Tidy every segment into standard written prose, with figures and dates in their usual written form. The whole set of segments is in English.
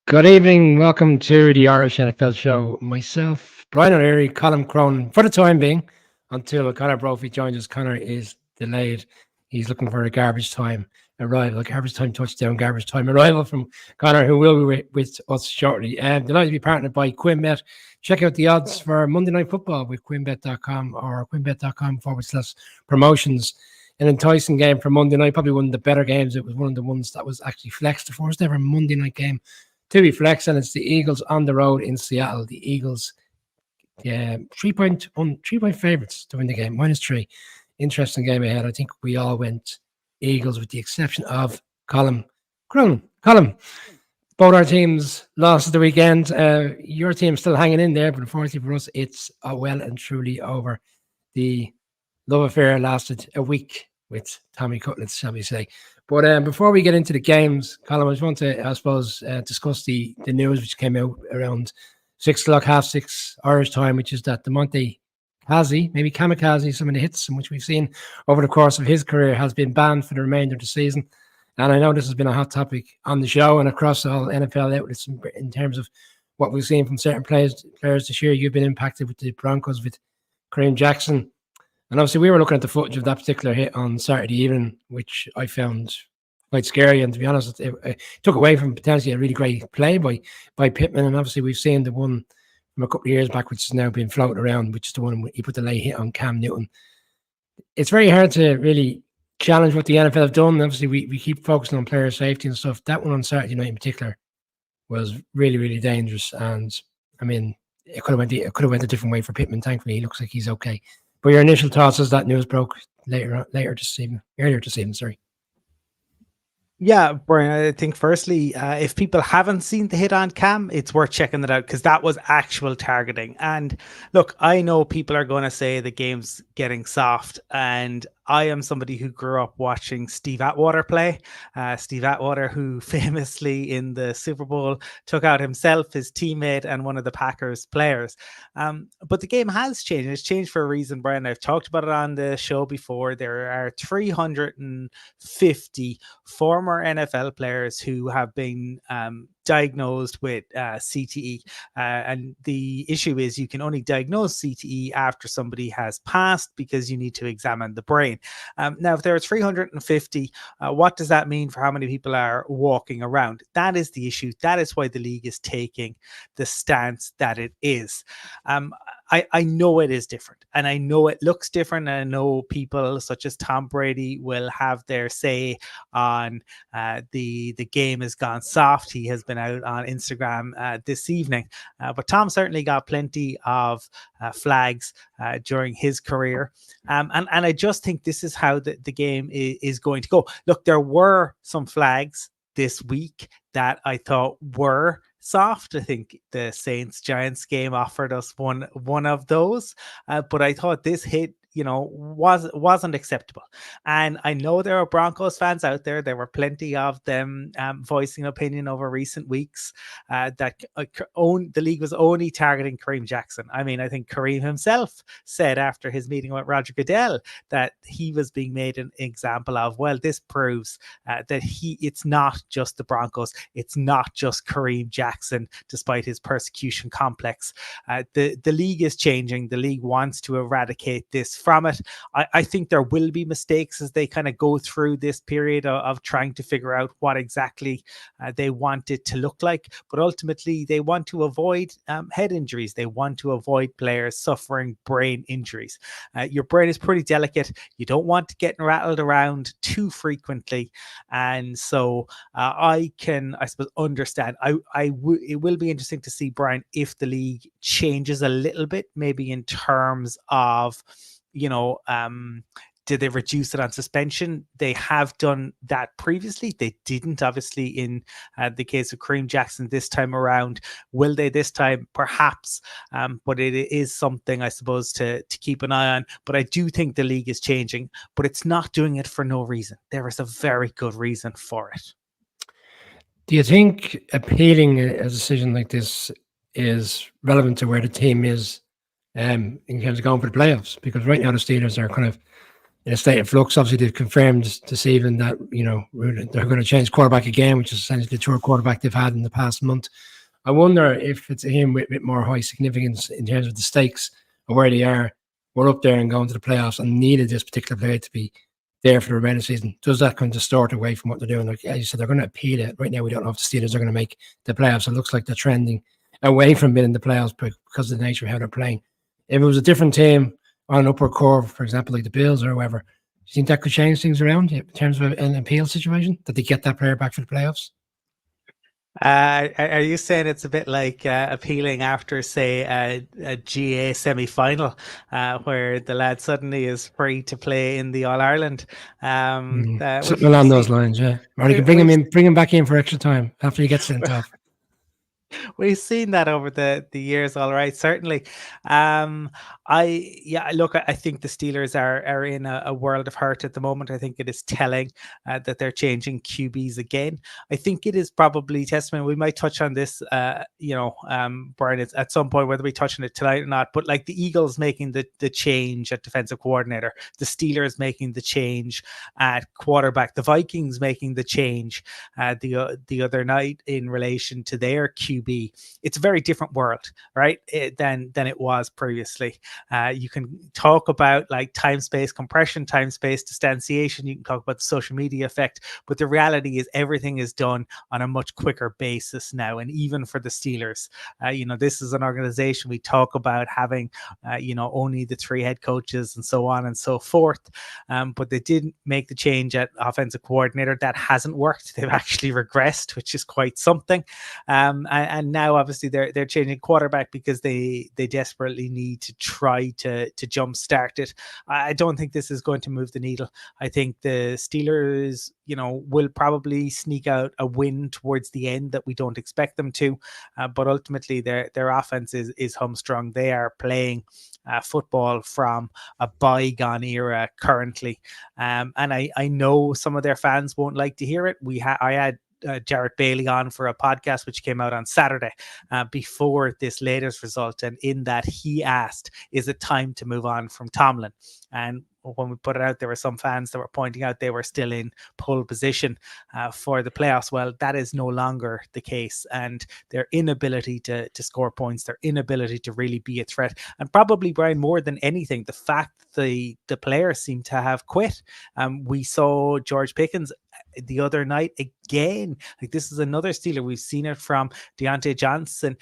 Good evening. Welcome to the Irish NFL show. Myself, Brian O'Leary, Colin Cronin, for the time being, until Conor Brophy joins us. Conor is delayed. He's looking for a garbage time arrival, a garbage time touchdown, garbage time arrival from Conor, who will be with us shortly. Delighted to be partnered by QuinBet. Check out the odds for Monday Night Football with QuinBet.com or QuinBet.com/promotions. An enticing game for Monday night, probably one of the better games. It was one of the ones that was actually flexed, the first ever Monday night game to be flex, and it's the Eagles on the road in Seattle. The Eagles, 3-point favorites to win the game, -3. Interesting game ahead. I think we all went Eagles with the exception of Colin Cronin. Colin, both our teams lost at the weekend. Your team's still hanging in there, but unfortunately for us, it's well and truly over. The love affair lasted a week with Tommy Cutlets, shall we say. But before we get into the games, Colin, I just want to, I suppose, discuss the news which came out around 6 o'clock, 6:30 Irish time, which is that Demonte Kazi, maybe Kamikaze, some of the hits which we've seen over the course of his career, has been banned for the remainder of the season. And I know this has been a hot topic on the show and across all NFL outlets in terms of what we've seen from certain players this year. You've been impacted with the Broncos with Kareem Jackson. And obviously, we were looking at the footage of that particular hit on Saturday evening, which I found quite scary. And to be honest, it took away from potentially a really great play by Pittman. And obviously, we've seen the one from a couple of years back, which has now been floated around, which is the one he put the late hit on Cam Newton. It's very hard to really challenge what the NFL have done. Obviously, we keep focusing on player safety and stuff. That one on Saturday night in particular was really, really dangerous. And I mean, it could have went a different way for Pittman. Thankfully, he looks like he's okay. But your initial thoughts as that news broke earlier this evening, sorry. Yeah, Brian, I think firstly, if people haven't seen the hit on Cam, it's worth checking it out because that was actual targeting. And look, I know people are going to say the game's getting soft, and I am somebody who grew up watching Steve Atwater play. Steve Atwater, who famously in the Super Bowl took out himself, his teammate, and one of the Packers players. But the game has changed. It's changed for a reason, Brian. I've talked about it on the show before. There are 350 former NFL players who have been diagnosed with CTE. And the issue is you can only diagnose CTE after somebody has passed because you need to examine the brain. Now, if there are 350, what does that mean for how many people are walking around? That is the issue. That is why the league is taking the stance that it is. I know it is different, and I know it looks different, and I know people such as Tom Brady will have their say on the game has gone soft. He has been out on Instagram this evening, but Tom certainly got plenty of flags during his career, and I just think this is how the game is going to go. Look, there were some flags this week that I thought were soft. I think the Saints Giants game offered us one of those, but I thought this hit, wasn't acceptable. And I know there are Broncos fans out there. There were plenty of them voicing opinion over recent weeks that the league was only targeting Kareem Jackson. I mean, I think Kareem himself said after his meeting with Roger Goodell that he was being made an example of. Well, this proves that it's not just the Broncos. It's not just Kareem Jackson, despite his persecution complex. The league is changing. The league wants to eradicate this from it. I think there will be mistakes as they kind of go through this period of trying to figure out what exactly they want it to look like. But ultimately, they want to avoid head injuries. They want to avoid players suffering brain injuries. Your brain is pretty delicate. You don't want to get rattled around too frequently. And so I suppose, understand. It will be interesting to see, Brian, if the league changes a little bit, maybe in terms of, did they reduce it on suspension? They have done that previously. They didn't, obviously, in the case of Kareem Jackson this time around. Will they this time? Perhaps. But it is something, I suppose, to keep an eye on. But I do think the league is changing, but it's not doing it for no reason. There is a very good reason for it. Do you think appealing a decision like this is relevant to where the team is in terms of going for the playoffs? Because right now the Steelers are kind of in a state of flux. Obviously, they've confirmed this evening that they're going to change quarterback again, which is essentially the third quarterback they've had in the past month. I wonder if it's him with more high significance in terms of the stakes of where they are. We're up there and going to the playoffs and needed this particular player to be there for the remainder of the season. Does that kind of distort away from what they're doing? Like as you said, they're going to appeal it. Right now, we don't know if the Steelers are going to make the playoffs. It looks like they're trending away from being in the playoffs because of the nature of how they're playing. If it was a different team on an upward curve, for example, like the Bills or whoever, do you think that could change things around in terms of an appeal situation, that they get that player back for the playoffs? Are you saying it's a bit like appealing after, say, a GA semi-final, where the lad suddenly is free to play in the All-Ireland? Something along those lines, yeah. Or you can bring him back in for extra time after he gets sent off. We've seen that over the years, all right, certainly. I think the Steelers are in a world of hurt at the moment. I think it is telling that they're changing QBs again. I think it is probably testament. We might touch on this, Brian, it's at some point, whether we touch on it tonight or not. But like the Eagles making the change at defensive coordinator, the Steelers making the change at quarterback, the Vikings making the change the other night in relation to their QB. It's a very different world, right, than it was previously. You can talk about like time-space compression, time-space distanciation. You can talk about the social media effect, but the reality is everything is done on a much quicker basis now. And even for the Steelers, this is an organization we talk about having, only the 3 head coaches and so on and so forth. But they didn't make the change at offensive coordinator. That hasn't worked. They've actually regressed, which is quite something. And now obviously they're changing quarterback because they desperately need to try to jumpstart it. I don't think this is going to move the needle. I think the Steelers, will probably sneak out a win towards the end that we don't expect them to. But ultimately their offense is humstrung. They are playing football from a bygone era currently. And I know some of their fans won't like to hear it. I had Jarrett Bailey on for a podcast which came out on Saturday before this latest result, and in that he asked, is it time to move on from Tomlin? And when we put it out, there were some fans that were pointing out they were still in pole position for the playoffs. Well, that is no longer the case, and their inability to score points, their inability to really be a threat, and probably, Brian, more than anything, the fact the players seem to have quit. We saw George Pickens the other night again. Like, this is another Steeler. We've seen it from Deontay Johnson,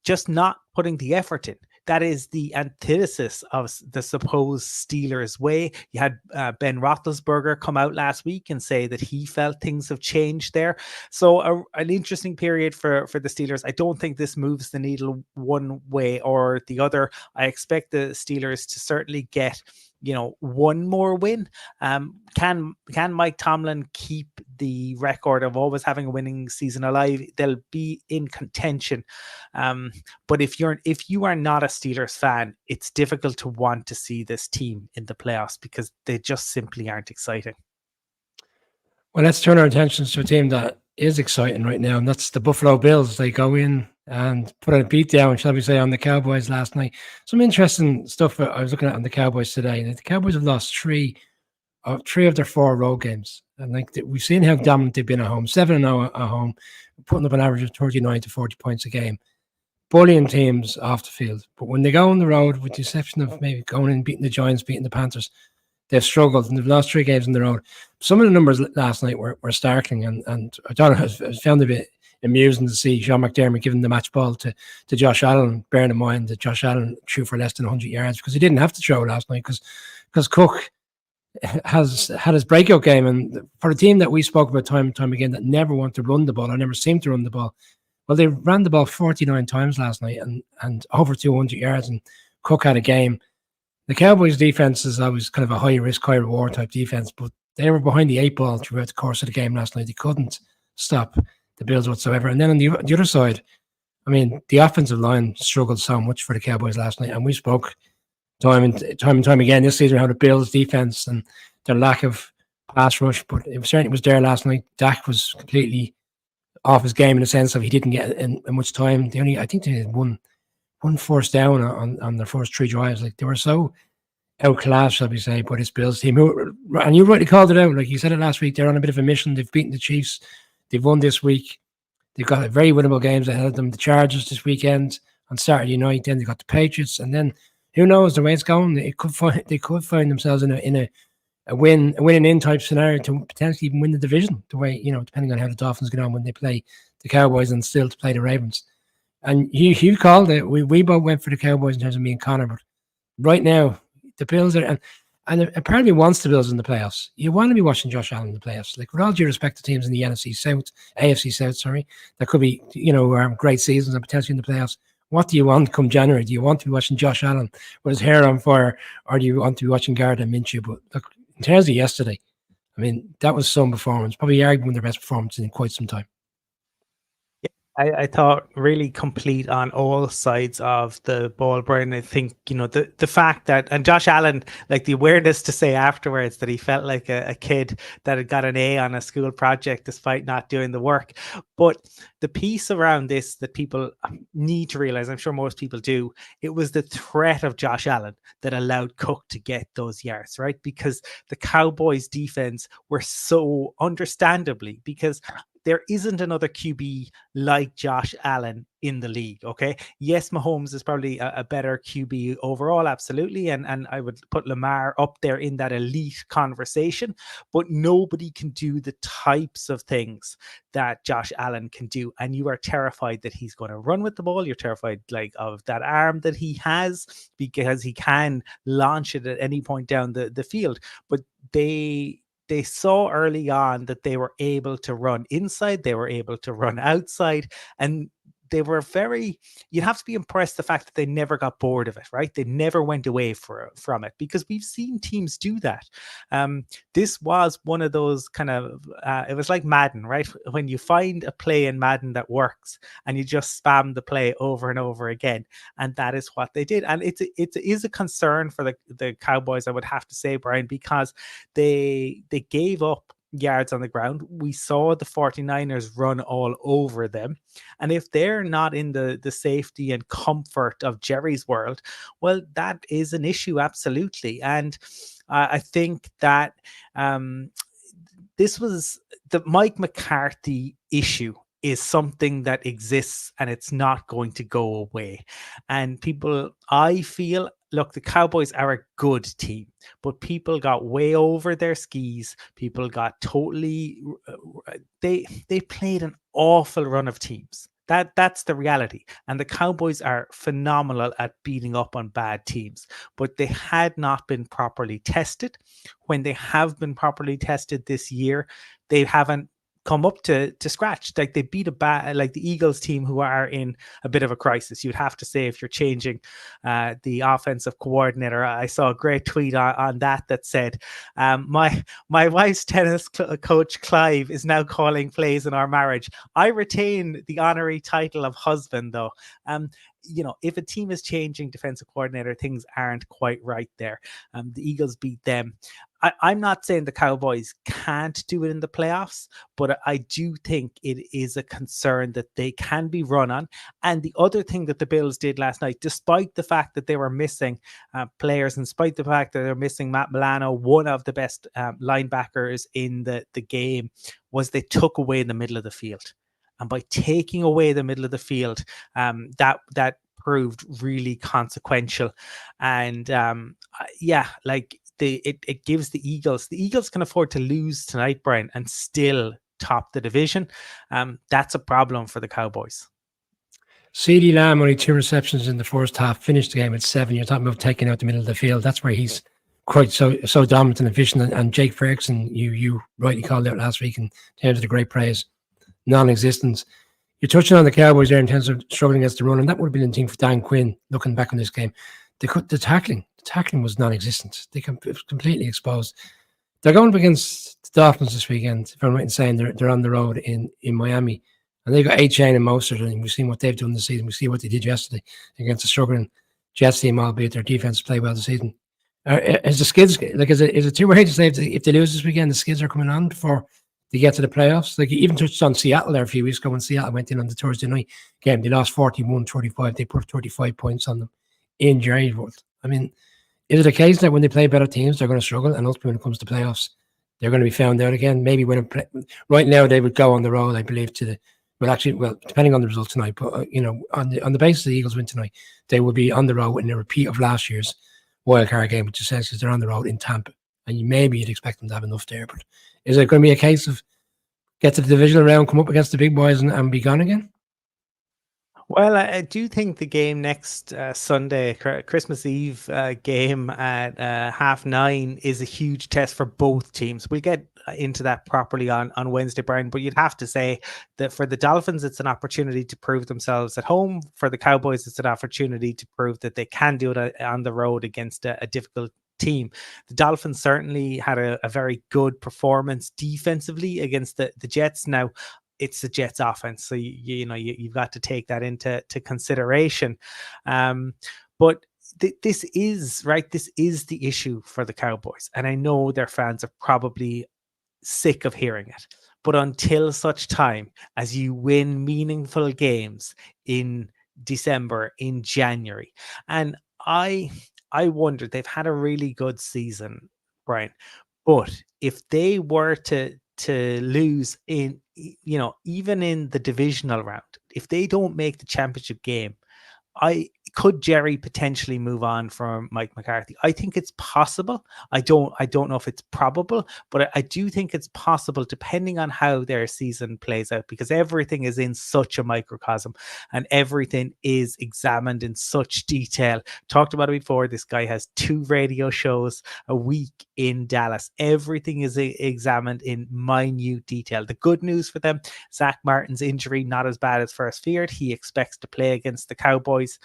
just not putting the effort in. That is the antithesis of the supposed Steelers way. You had Ben Roethlisberger come out last week and say that he felt things have changed there. So an interesting period for the Steelers. I don't think this moves the needle one way or the other. I expect the Steelers to certainly get one more win. Can Mike Tomlin keep the record of always having a winning season alive? They'll be in contention. But if you are not a Steelers fan, it's difficult to want to see this team in the playoffs because they just simply aren't exciting. Well, let's turn our attentions to a team that is exciting right now, and that's the Buffalo Bills. They go in and put a beat down, shall we say, on the Cowboys last night. Some interesting stuff I was looking at on the Cowboys today. The Cowboys have lost three of their 4 road games. And we've seen how dominant they've been at home, 7-0 at home, putting up an average of 39 to 40 points a game, bullying teams off the field. But when they go on the road, with the exception of maybe going in, beating the Giants, beating the Panthers, they've struggled and they've lost 3 games on the road. Some of the numbers last night were startling, and I thought I found it a bit amusing to see Sean McDermott giving the match ball to Josh Allen, bearing in mind that Josh Allen threw for less than 100 yards because he didn't have to throw last night because Cook has had his breakout game. And for a team that we spoke about time and time again that never want to run the ball or never seem to run the ball, well, they ran the ball 49 times last night and over 200 yards, and Cook had a game. The Cowboys' defense is always kind of a high risk, high reward type defense, but they were behind the 8 ball throughout the course of the game last night. They couldn't stop the Bills whatsoever. And then on the other side, I mean, the offensive line struggled so much for the Cowboys last night, and we spoke time and time again this season how the Bills' defense and their lack of pass rush, but it certainly was there last night. Dak was completely off his game in the sense of he didn't get in much time. I think they had one first down on their first 3 drives. Like, they were so outclassed, shall we say, by this Bills team. And you rightly called it out. Like you said it last week, they're on a bit of a mission. They've beaten the Chiefs. They've won this week. They've got very winnable games ahead of them. The Chargers this weekend on Saturday night. Then they got the Patriots, and then who knows the way it's going? They could find themselves in a win-in type scenario to potentially even win the division. The way, depending on how the Dolphins get on when they play the Cowboys and still to play the Ravens. And you called it. We both went for the Cowboys in terms of me and Connor, but right now the Bills are and apparently wants the Bills in the playoffs. You want to be watching Josh Allen in the playoffs. Like, with all due respect to teams in the AFC South, sorry, that could be, great seasons and potentially in the playoffs. What do you want come January? Do you want to be watching Josh Allen with his hair on fire, or do you want to be watching Gardner Minshew? But look, in terms of yesterday, I mean, that was some performance, probably arguably their best performance in quite some time. I thought really complete on all sides of the ball, Brian. I think, the fact that, and Josh Allen, like the awareness to say afterwards that he felt like a kid that had got an A on a school project despite not doing the work. But the piece around this that people need to realize, I'm sure most people do, it was the threat of Josh Allen that allowed Cook to get those yards, right? Because the Cowboys defense were so understandably, because there isn't another QB like Josh Allen in the league, okay? Yes, Mahomes is probably a better QB overall, absolutely, and I would put Lamar up there in that elite conversation, but nobody can do the types of things that Josh Allen can do, and you are terrified that he's going to run with the ball. You're terrified of that arm that he has, because he can launch it at any point down the field, but they saw early on that they were able to run inside, they were able to run outside, and they were you'd have to be impressed the fact that they never got bored of it, right? They never went away from it, because we've seen teams do that. This was one of those kind of, it was like Madden, right? When you find a play in Madden that works and you just spam the play over and over again. And that is what they did. And it is a concern for the Cowboys, I would have to say, Brian, because they gave up yards on the ground. We saw the 49ers run all over them. And if they're not in the safety and comfort of Jerry's world, well, that is an issue, absolutely. And I think that this was the Mike McCarthy issue is something that exists and it's not going to go away. And people, I feel, look, the Cowboys are a good team, but people got way over their skis. People got totally, they played an awful run of teams. That's the reality. And the Cowboys are phenomenal at beating up on bad teams, but they had not been properly tested. When they have been properly tested this year, they haven't come up to scratch. Like, they beat like the Eagles team, who are in a bit of a crisis, you'd have to say, if you're changing the offensive coordinator. I saw a great tweet on that said, my wife's tennis coach Clive is now calling plays in our marriage. I retain the honorary title of husband, though. If a team is changing defensive coordinator, things aren't quite right there. The Eagles beat them. I'm not saying the Cowboys can't do it in the playoffs, but I do think it is a concern that they can be run on. And the other thing that the Bills did last night, despite the fact that they were missing players, and despite the fact that they're missing Matt Milano, one of the best linebackers in the game, was they took away the middle of the field. And by taking away the middle of the field, that proved really consequential. And it gives the Eagles can afford to lose tonight, Brian, and still top the division. That's a problem for the Cowboys. CeeDee Lamb, only 2 receptions in the first half, finished the game at 7. You're talking about taking out the middle of the field. That's where he's quite so dominant and efficient. And Jake Ferguson, you rightly called out last week in terms of the great praise, non-existent. You're touching on the Cowboys there in terms of struggling against the run, and that would have been a thing for Dan Quinn looking back on this game. The tackling was non-existent. They completely exposed. They're going up against the Dolphins this weekend, if I'm right in saying they're on the road in Miami. And they've got A-Chain and Mostert, and we've seen what they've done this season. We see what they did yesterday against a struggling Jets team, albeit their defense played well this season. Is the skids, is it too early to say if they lose this weekend, the skids are coming on before they get to the playoffs? Like, you even touched on Seattle there a few weeks ago when Seattle went in on the Thursday night game. They lost 41-35. They put 35 points on them in Jerry's world. I mean, Is it a case that when they play better teams, they're going to struggle, and ultimately when it comes to playoffs, they're going to be found out again? Maybe right now they would go on the road, I believe, depending on the result tonight, but on the basis of the Eagles win tonight, they will be on the road in a repeat of last year's wild card game, which is because they're on the road in Tampa, and maybe you'd expect them to have enough there. But is it going to be a case of get to the divisional round, come up against the big boys, and be gone again? Well, I do think the game next Sunday, Christmas Eve game at 9:30 is a huge test for both teams. We'll get into that properly on Wednesday, Brian, but you'd have to say that for the Dolphins, it's an opportunity to prove themselves at home. For the Cowboys, it's an opportunity to prove that they can do it on the road against a difficult team. The Dolphins certainly had a very good performance defensively against the Jets. Now, it's the Jets offense, so you've got to take that into consideration. But this is the issue for the Cowboys, and I know their fans are probably sick of hearing it. But until such time as you win meaningful games in December, in January, and I wonder, they've had a really good season, Brian, but if they were to lose in, even in the divisional round, if they don't make the championship game, could Jerry potentially move on from Mike McCarthy? I think it's possible. I don't know if it's probable, but I do think it's possible, depending on how their season plays out, because everything is in such a microcosm and everything is examined in such detail. Talked about it before. This guy has 2 radio shows a week in Dallas. Everything is examined in minute detail. The good news for them, Zach Martin's injury, not as bad as first feared. He expects to play against the Cowboys.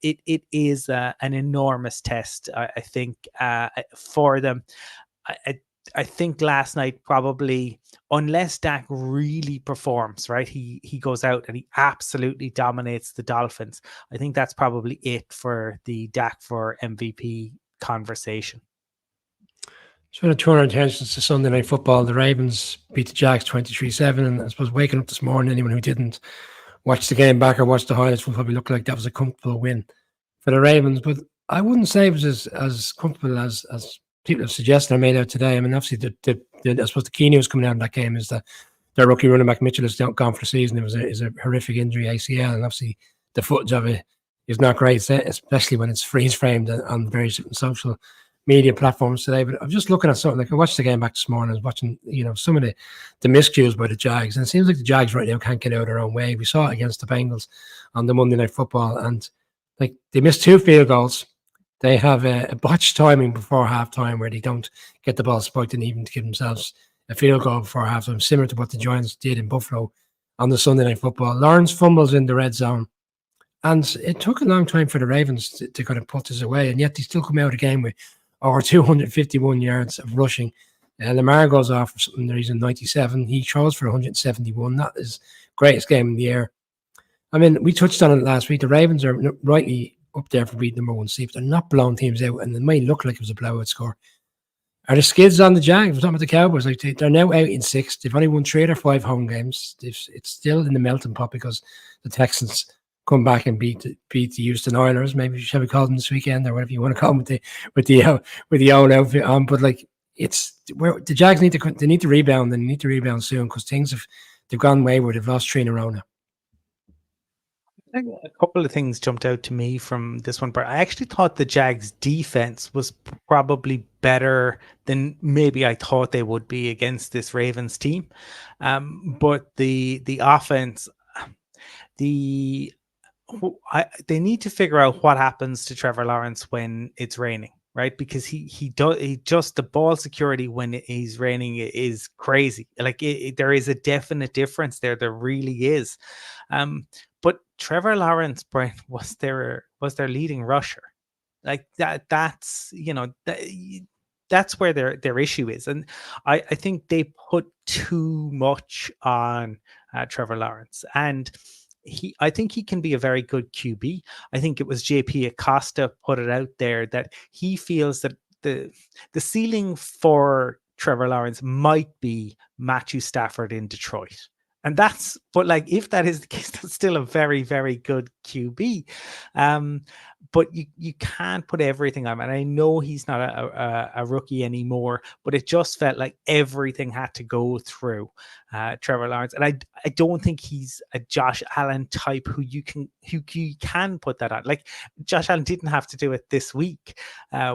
It is an enormous test, I think, for them. I think last night, probably, unless Dak really performs, right, he goes out and he absolutely dominates the Dolphins. I think that's probably it for the Dak for MVP conversation. So to turn our attentions to Sunday Night Football, the Ravens beat the Jags 23-7, and I suppose waking up this morning, anyone who didn't watch the game back or watch the highlights will probably look like that was a comfortable win for the Ravens. But I wouldn't say it was as comfortable as people have suggested or made out today. I mean, obviously, I suppose the key news coming out of that game is that their rookie running back Mitchell is gone for the season. It was a horrific injury, ACL, and obviously the footage of it is not great, especially when it's freeze framed on various different social media platforms today. But I'm just looking at something like, I watched the game back this morning. I was watching, some of the miscues by the Jags, and it seems like the Jags right now can't get out of their own way. We saw it against the Bengals on the Monday Night Football, and like they missed 2 field goals. They have a botched timing before halftime where they don't get the ball spiked and even to give themselves a field goal before halftime, similar to what the Giants did in Buffalo on the Sunday Night Football. Lawrence fumbles in the red zone, and it took a long time for the Ravens to kind of put this away, and yet they still come out of the game with over 251 yards of rushing. Lamar goes off for something reason 97. He throws for 171. That is greatest game in the air. I mean, we touched on it last week. The Ravens are rightly up there for being number 1 seed. They're not blowing teams out, and it might look like it was a blowout score. Are the skids on the Jags? We're talking about the Cowboys. Like they're now out in 6th. They've only won 3 or 5 home games. It's still in the melting pot because the Texans come back and beat the Houston Oilers. Maybe shall we call them this weekend or whatever you want to call them with the old outfit on. But like it's where the Jags need to rebound, and they need to rebound soon because they've gone wayward. They've lost 3 in a row now. I think a couple of things jumped out to me from this one, but I actually thought the Jags defense was probably better than maybe I thought they would be against this Ravens team. But the offense, they need to figure out what happens to Trevor Lawrence when it's raining, right? Because he just the ball security when he's raining is crazy. Like there is a definite difference there. There really is. But Trevor Lawrence, Brian, was their leading rusher. Like that's that's where their issue is, and I think they put too much on Trevor Lawrence, and I think he can be a very good QB. I think it was JP Acosta put it out there that he feels that the ceiling for Trevor Lawrence might be Matthew Stafford in Detroit. And that's But like, if that is the case, that's still a very, very good QB. But you can't put everything on him. And I know he's not a rookie anymore, but it just felt like everything had to go through Trevor Lawrence. And I don't think he's a Josh Allen type who you can put that on. Like, Josh Allen didn't have to do it this week.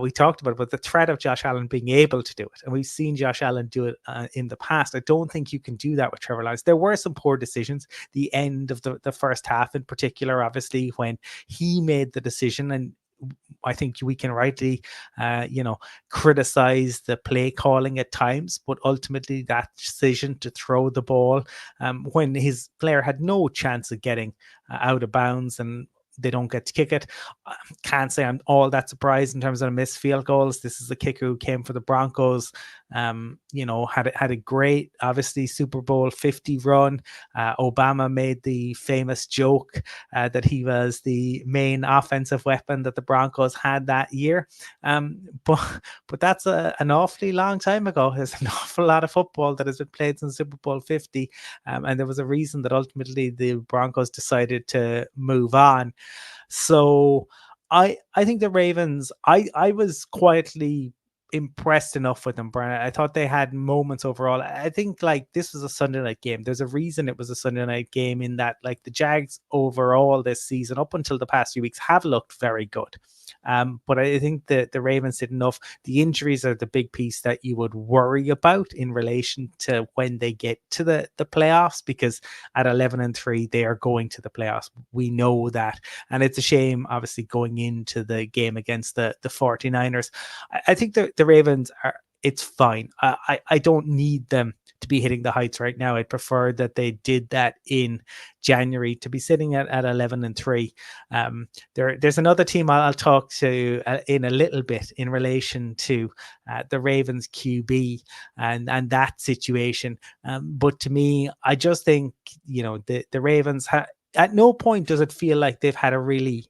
We talked about it, but the threat of Josh Allen being able to do it, and we've seen Josh Allen do it in the past. I don't think you can do that with Trevor Lawrence. There were some poor decisions, the end of the first half in particular, obviously, when he made the decision. And I think we can rightly, criticize the play calling at times, but ultimately that decision to throw the ball when his player had no chance of getting out of bounds and they don't get to kick it. I can't say I'm all that surprised in terms of missed field goals. This is a kicker who came for the Broncos, had a great, obviously, Super Bowl 50 run. Obama made the famous joke that he was the main offensive weapon that the Broncos had that year. But that's an awfully long time ago. There's an awful lot of football that has been played since Super Bowl 50. And there was a reason that ultimately the Broncos decided to move on. So I think the Ravens, I was quietly impressed enough with them, Brian. I thought they had moments overall. I think like this was a Sunday night game. There's a reason it was a Sunday night game, in that like the Jags overall this season, up until the past few weeks, have looked very good. But I think that the Ravens did enough. The injuries are the big piece that you would worry about in relation to when they get to the playoffs, because at 11-3, they are going to the playoffs. We know that. And it's a shame, obviously, going into the game against the 49ers. I think the Ravens it's fine. I don't need them to be hitting the heights right now. I'd prefer that they did that in January. To be sitting at 11-3. There's another team I'll talk to in a little bit in relation to the Ravens QB and that situation. But to me, I just think, the Ravens at no point does it feel like they've had a really,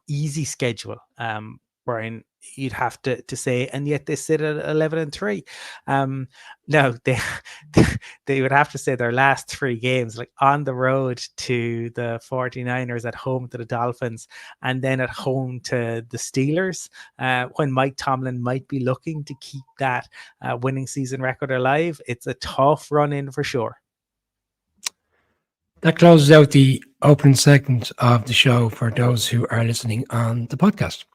easy schedule. Brian, you'd have to say, and yet they sit at 11-3. No, they would have to say their last 3 games, like on the road to the 49ers, at home to the Dolphins, and then at home to the Steelers, when Mike Tomlin might be looking to keep that winning season record alive. It's a tough run in for sure. That closes out the opening segment of the show for those who are listening on the podcast.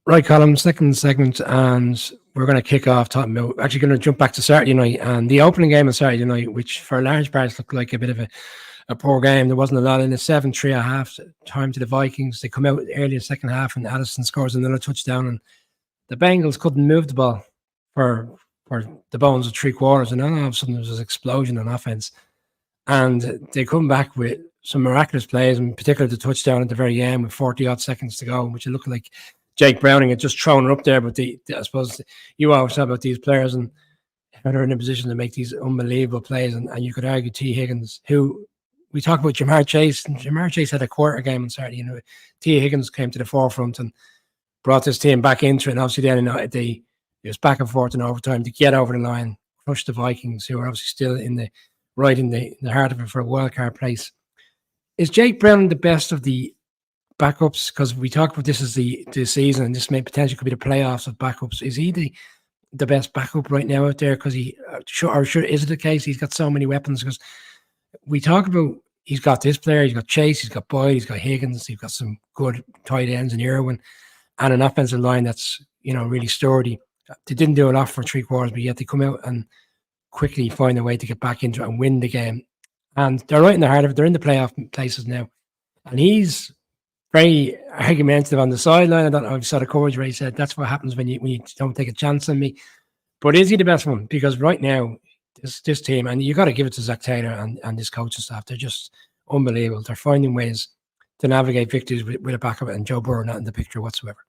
Right, Colin, second segment, and we're going to kick off talking about, actually going to jump back to Saturday night, and the opening game on Saturday night, which for large parts looked like a bit of a poor game. There wasn't a lot in the 7-3 at half time to the Vikings. They come out early in the second half, and Addison scores another touchdown, and the Bengals couldn't move the ball for the bones of 3 quarters, and then all of a sudden there was this explosion on offense, and they come back with some miraculous plays, in particular the touchdown at the very end with 40-odd seconds to go, which it looked like Jake Browning had just thrown it up there. But I suppose you always talk about these players and how they're in a position to make these unbelievable plays. And you could argue T. Higgins, who we talk about Jamar Chase. And Jamar Chase had a quarter game on Saturday. T. Higgins came to the forefront and brought this team back into it. And obviously then it was back and forth in overtime to get over the line, crush the Vikings, who are obviously still in the heart of it for a wild card place. Is Jake Browning the best of the backups? Because we talk about this as the season, and this may potentially could be the playoffs of backups. Is he the best backup right now out there? Because is it the case he's got so many weapons? Because we talk about he's got this player, he's got Chase, he's got Boyd, he's got Higgins, he's got some good tight ends in Irwin, and an offensive line that's really sturdy. They didn't do a lot for 3 quarters, but yet they come out and quickly find a way to get back into it and win the game. And they're right in the heart of it. They're in the playoff places now, and he's very argumentative on the sideline. I don't know if you saw the coverage where he said that's what happens when you don't take a chance on me. But is he the best one? Because right now, this team, and you got to give it to Zach Taylor and this coaching staff, they're just unbelievable. They're finding ways to navigate victories with a backup, and Joe Burrow not in the picture whatsoever.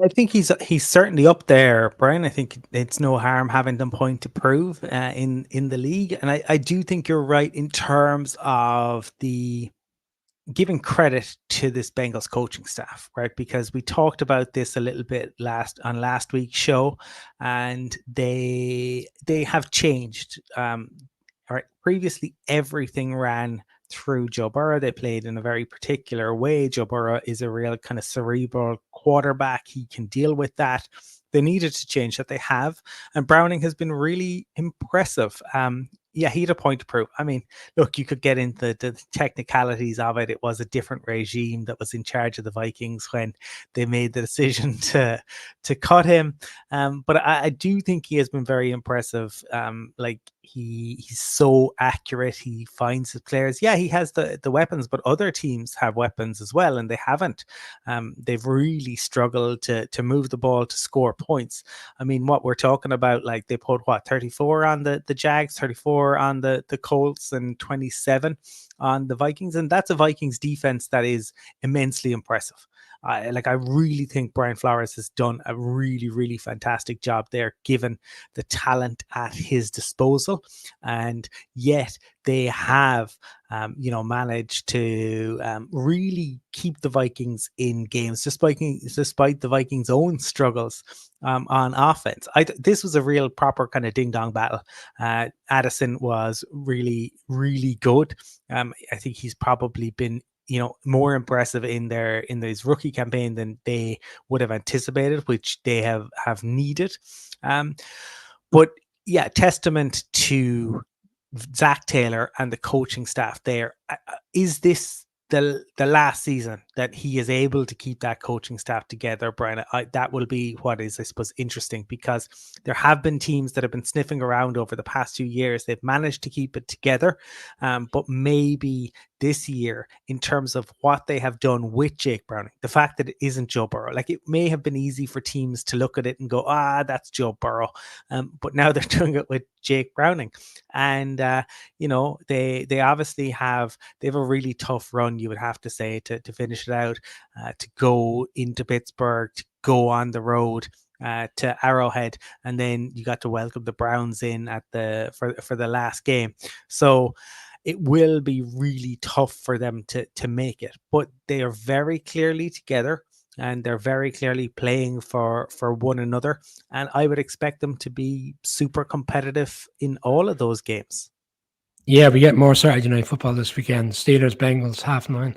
I think he's certainly up there, Brian. I think it's no harm having them point to prove in the league. And I do think you're right in terms of the giving credit to this Bengals coaching staff, right? Because we talked about this a little bit last week's show, and they have changed. All right. Previously, everything ran through Joe Burrow. They played in a very particular way. Joe Burrow is a real kind of cerebral quarterback. He can deal with that. They needed to change that. They have. And Browning has been really impressive. Yeah, he had a point to prove. I mean, look, you could get into the technicalities of it. It was a different regime that was in charge of the Vikings when they made the decision to cut him. But I do think he has been very impressive. Like he's so accurate. He finds his players. Yeah, he has the weapons, but other teams have weapons as well, and they haven't. They've really struggled to move the ball to score points. I mean, what we're talking about, like they put 34 on the Jags, 34 on the Colts, and 27 on the Vikings, and that's a Vikings defense that is immensely impressive. I really think Brian Flores has done a really, really fantastic job there, given the talent at his disposal. And yet they have, managed to really keep the Vikings in games, despite the Vikings' own struggles on offense. This was a real proper kind of ding dong battle. Addison was really, really good. I think he's probably been more impressive in his rookie campaign than they would have anticipated, which they have needed. But yeah, testament to Zach Taylor and the coaching staff there. Is this the last season that he is able to keep that coaching staff together, Brian? That will be what is, I suppose, interesting, because there have been teams that have been sniffing around over the past 2 years. They've managed to keep it together, but maybe this year, in terms of what they have done with Jake Browning, the fact that it isn't Joe Burrow, like it may have been easy for teams to look at it and go, that's Joe Burrow. But now they're doing it with Jake Browning. And, they obviously they have a really tough run, you would have to say, to finish it out, to go into Pittsburgh, to go on the road to Arrowhead, and then you got to welcome the Browns in for the last game. So it will be really tough for them to make it, but they are very clearly together and they're very clearly playing for one another. And I would expect them to be super competitive in all of those games. Yeah, we get more Saturday night football this weekend. Steelers, Bengals, 9:30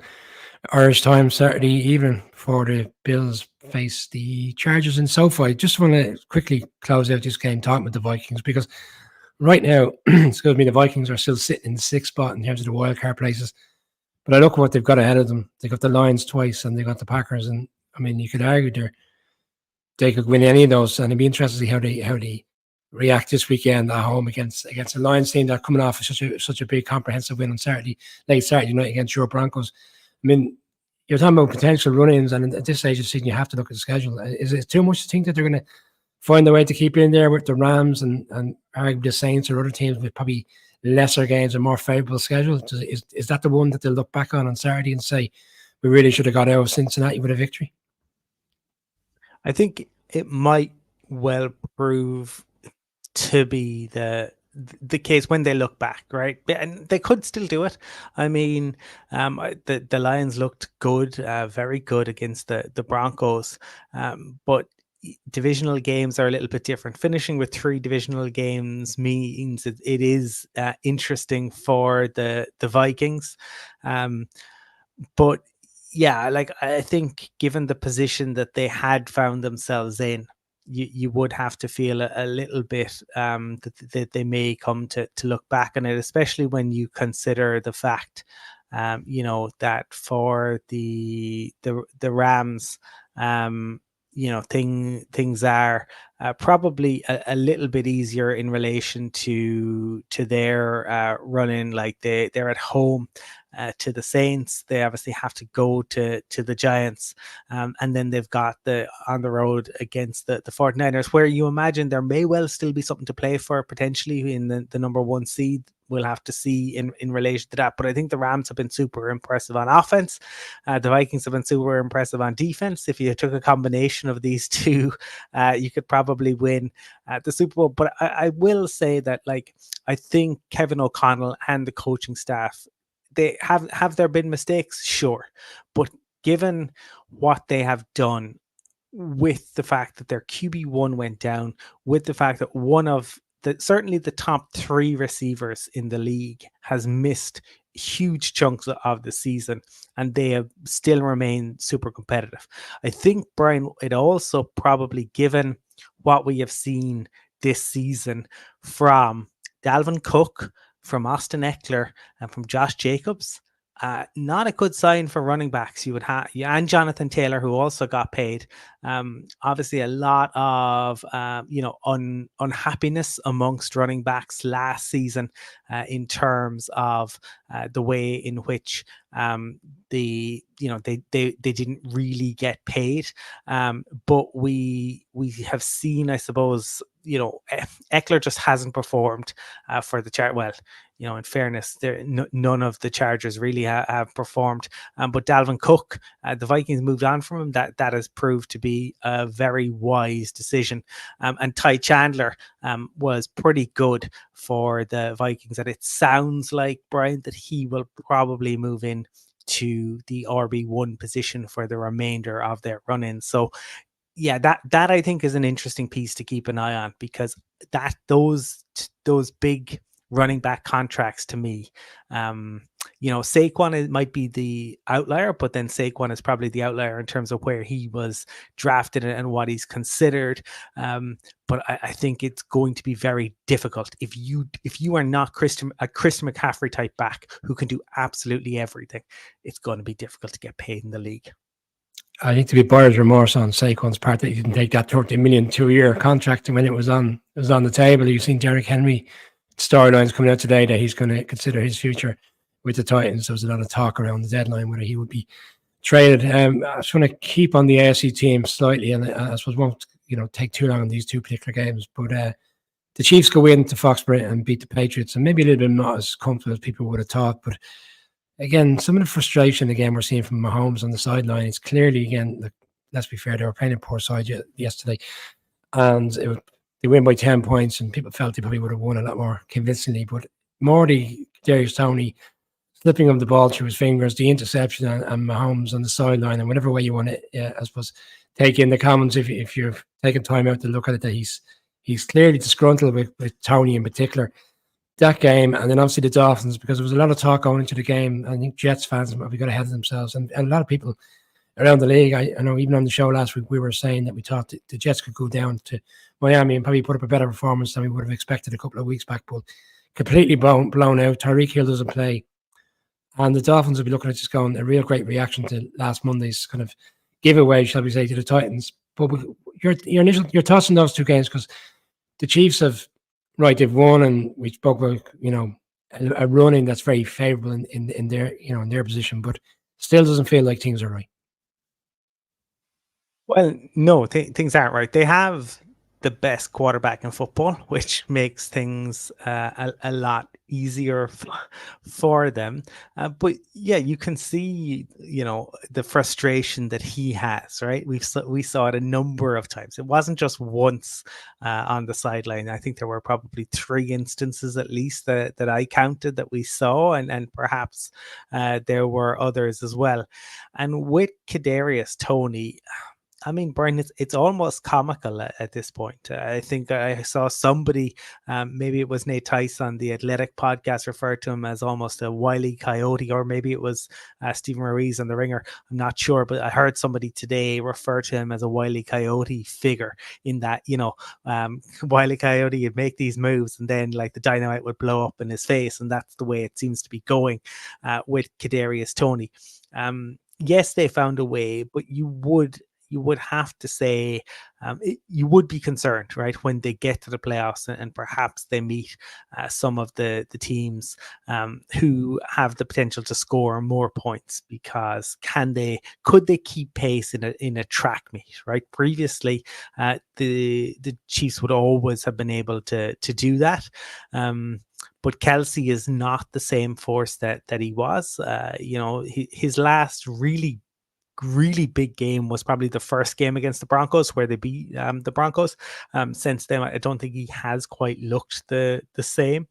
Irish time Saturday evening before the Bills face the Chargers in SoFi. Just want to quickly close out this game talking about the Vikings, because right now, excuse me, the Vikings are still sitting in the 6th spot in terms of the wildcard places. But I look at what they've got ahead of them. They got the Lions twice and they got the Packers. And I mean, you could argue they could win any of those. And it'd be interesting to see how they react this weekend at home against the Lions team that are coming off of such a big comprehensive win on late Saturday night against your Broncos. I mean, you're talking about potential run-ins, and at this stage of the season, you have to look at the schedule. Is it too much to think that they're going to find a way to keep in there with the Rams and arguably the Saints or other teams with probably lesser games and more favourable schedule? Is that the one that they'll look back on Saturday and say, we really should have got out of Cincinnati with a victory? I think it might well prove to be the case when they look back, right? And they could still do it. I mean, the Lions looked good, very good against the Broncos, but divisional games are a little bit different. Finishing with 3 divisional games means it is interesting for the Vikings, but yeah, like I think given the position that they had found themselves in, you would have to feel a little bit that they may come to look back on it, especially when you consider the fact, that for the Rams, things are probably a little bit easier in relation to their running. Like they're at home to the Saints. They obviously have to go to the Giants, and then they've got on the road against the 49ers, where you imagine there may well still be something to play for potentially in the number 1 seed. We'll have to see in relation to that. But I think the Rams have been super impressive on offense. The Vikings have been super impressive on defense. If you took a combination of these two, you could probably win the Super Bowl. But I will say that, like, I think Kevin O'Connell and the coaching staff, they have there been mistakes? Sure. But given what they have done, with the fact that their QB1 went down, with the fact that one of certainly the top 3 receivers in the league has missed huge chunks of the season, and they have still remained super competitive. I think, Brian, it also probably, given what we have seen this season from Dalvin Cook, from Austin Eckler, and from Josh Jacobs, not a good sign for running backs. You would have, and Jonathan Taylor, who also got paid. Obviously, a lot of unhappiness amongst running backs last season in terms of the way in which they didn't really get paid. But we have seen, I suppose, Eckler just hasn't performed for the chart. Well, in fairness, none of the Chargers really have performed. But Dalvin Cook, the Vikings moved on from him. That has proved to be a very wise decision. And Ty Chandler was pretty good for the Vikings. And it sounds like, Brian, that he will probably move in to the RB1 position for the remainder of their run-in. So yeah, that I think is an interesting piece to keep an eye on, because those big running back contracts, to me, Saquon might be the outlier, but then Saquon is probably the outlier in terms of where he was drafted and what he's considered. But I think it's going to be very difficult if you are not a Christian McCaffrey type back who can do absolutely everything. It's going to be difficult to get paid in the league. I think to be buyer's remorse on Saquon's part that he didn't take that 30 million 2-year contract when it was on the table. You've seen Derrick Henry storylines coming out today that he's going to consider his future with the Titans. There was a lot of talk around the deadline whether he would be traded. I just want to keep on the AFC team slightly, and I suppose won't take too long on these two particular games. But the Chiefs go into Foxborough and beat the Patriots, and maybe a little bit not as comfortable as people would have thought, but again, some of the frustration again we're seeing from Mahomes on the sideline is clearly, again, let's be fair, they were playing a poor side yesterday, and they win by 10 points, and people felt they probably would have won a lot more convincingly. But Morty, Darius Toney, slipping of the ball through his fingers, the interception, and Mahomes on the sideline, and whatever way you want to, I suppose, take in the comments if you've taken time out to look at it, that he's clearly disgruntled with Toney in particular. That game, and then obviously the Dolphins, because there was a lot of talk going into the game. I think Jets fans probably got ahead of themselves, and a lot of people around the league. I know even on the show last week we were saying that we thought the Jets could go down to Miami and probably put up a better performance than we would have expected a couple of weeks back, but completely blown out. Tyreek Hill doesn't play, and the Dolphins will be looking at just going a real great reaction to last Monday's kind of giveaway, shall we say, to the Titans. But your thoughts on those two games, because the Chiefs have. Right, they've won, and we spoke about a running that's very favourable in their in their position, but still doesn't feel like things are right. Well, no, things aren't right. They have the best quarterback in football, which makes things a lot easier for them. But yeah, you can see, the frustration that he has, right? We saw it a number of times. It wasn't just once on the sideline. I think there were probably 3 instances at least that I counted that we saw, and perhaps there were others as well. And with Kadarius Toney, I mean, Brian, it's almost comical at this point. I think I saw somebody, maybe it was Nate Tice on the Athletic podcast, referred to him as almost a wily coyote, or maybe it was Stephen Ruiz on The Ringer. I'm not sure, but I heard somebody today refer to him as a wily coyote figure, in that, wily coyote would make these moves and then like the dynamite would blow up in his face. And that's the way it seems to be going with Kadarius Toney. Yes, they found a way, but you would have to say you would be concerned, right, when they get to the playoffs and perhaps they meet some of the teams who have the potential to score more points, because could they keep pace in a track meet, right? Previously, the Chiefs would always have been able to do that. But Kelsey is not the same force that he was. His last really big game was probably the first game against the Broncos, where they beat the Broncos. Since then, I don't think he has quite looked the same.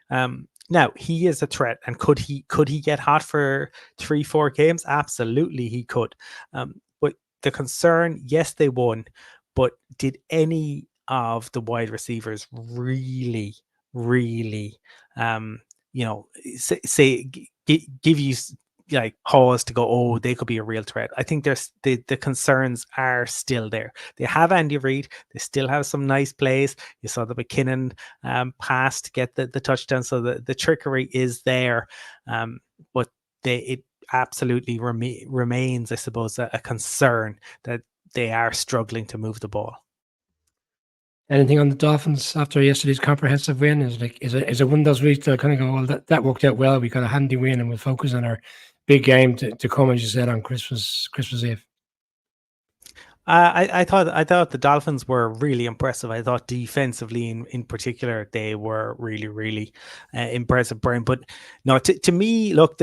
Now he is a threat, and could he get hot for 3-4 games? Absolutely, he could. But the concern, yes, they won, but did any of the wide receivers really, really, give you like pause to go, oh, they could be a real threat. I think there's the concerns are still there. They have Andy Reid. They still have some nice plays. You saw the McKinnon pass to get the touchdown. So the trickery is there. But it absolutely remains, I suppose, a concern that they are struggling to move the ball. Anything on the Dolphins after yesterday's comprehensive win? Is it one of those weeks that kind of go, well, that worked out well. We got a handy win, and we'll focus on our big game to come, as you said, on Christmas Eve. I thought the Dolphins were really impressive. I thought defensively, in particular, they were really, really impressive, Brian. But no, to me, look,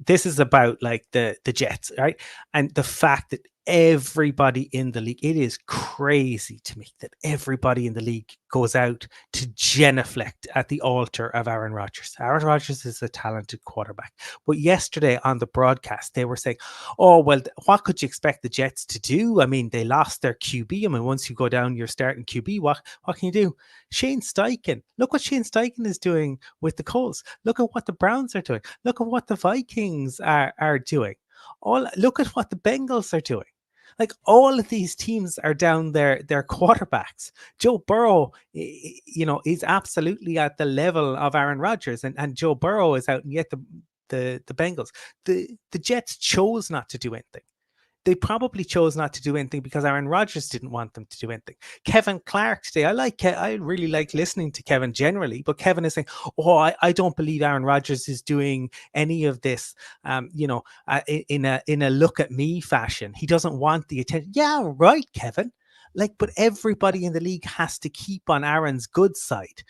this is about like the Jets, right? And the fact that everybody in the league, it is crazy to me that everybody in the league goes out to genuflect at the altar of Aaron Rodgers. Aaron Rodgers is a talented quarterback. But yesterday on the broadcast, they were saying, oh, well, what could you expect the Jets to do? I mean, they lost their QB. I mean, once you go down your starting QB, what can you do? Shane Steichen. Look what Shane Steichen is doing with the Colts. Look at what the Browns are doing. Look at what the Vikings are doing. Look at what the Bengals are doing. Like, all of these teams are down their quarterbacks. Joe Burrow, is absolutely at the level of Aaron Rodgers, and Joe Burrow is out, and yet the Bengals, the Jets chose not to do anything. They probably chose not to do anything because Aaron Rodgers didn't want them to do anything. Kevin Clark today, I really like listening to Kevin generally, but Kevin is saying, oh, I don't believe Aaron Rodgers is doing any of this, in a look at me fashion. He doesn't want the attention. Yeah, right, Kevin. But everybody in the league has to keep on Aaron's good side,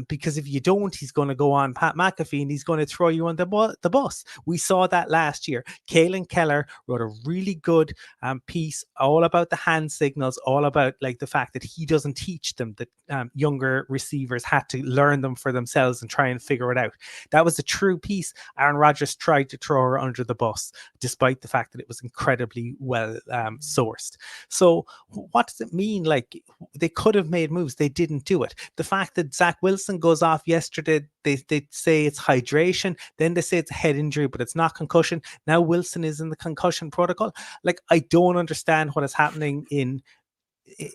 because if you don't, he's going to go on Pat McAfee and he's going to throw you on the bus. We saw that last year. Kalen Keller wrote a really good piece all about the hand signals, all about like the fact that he doesn't teach them, that younger receivers had to learn them for themselves and try and figure it out. That was a true piece. Aaron Rodgers tried to throw her under the bus, despite the fact that it was incredibly well sourced. So what does it mean? Like, they could have made moves, they didn't do it. The fact that Zach Wilson goes off yesterday, they say it's hydration, then they say it's a head injury, but it's not concussion. Now Wilson is in the concussion protocol. Like, I don't understand what is happening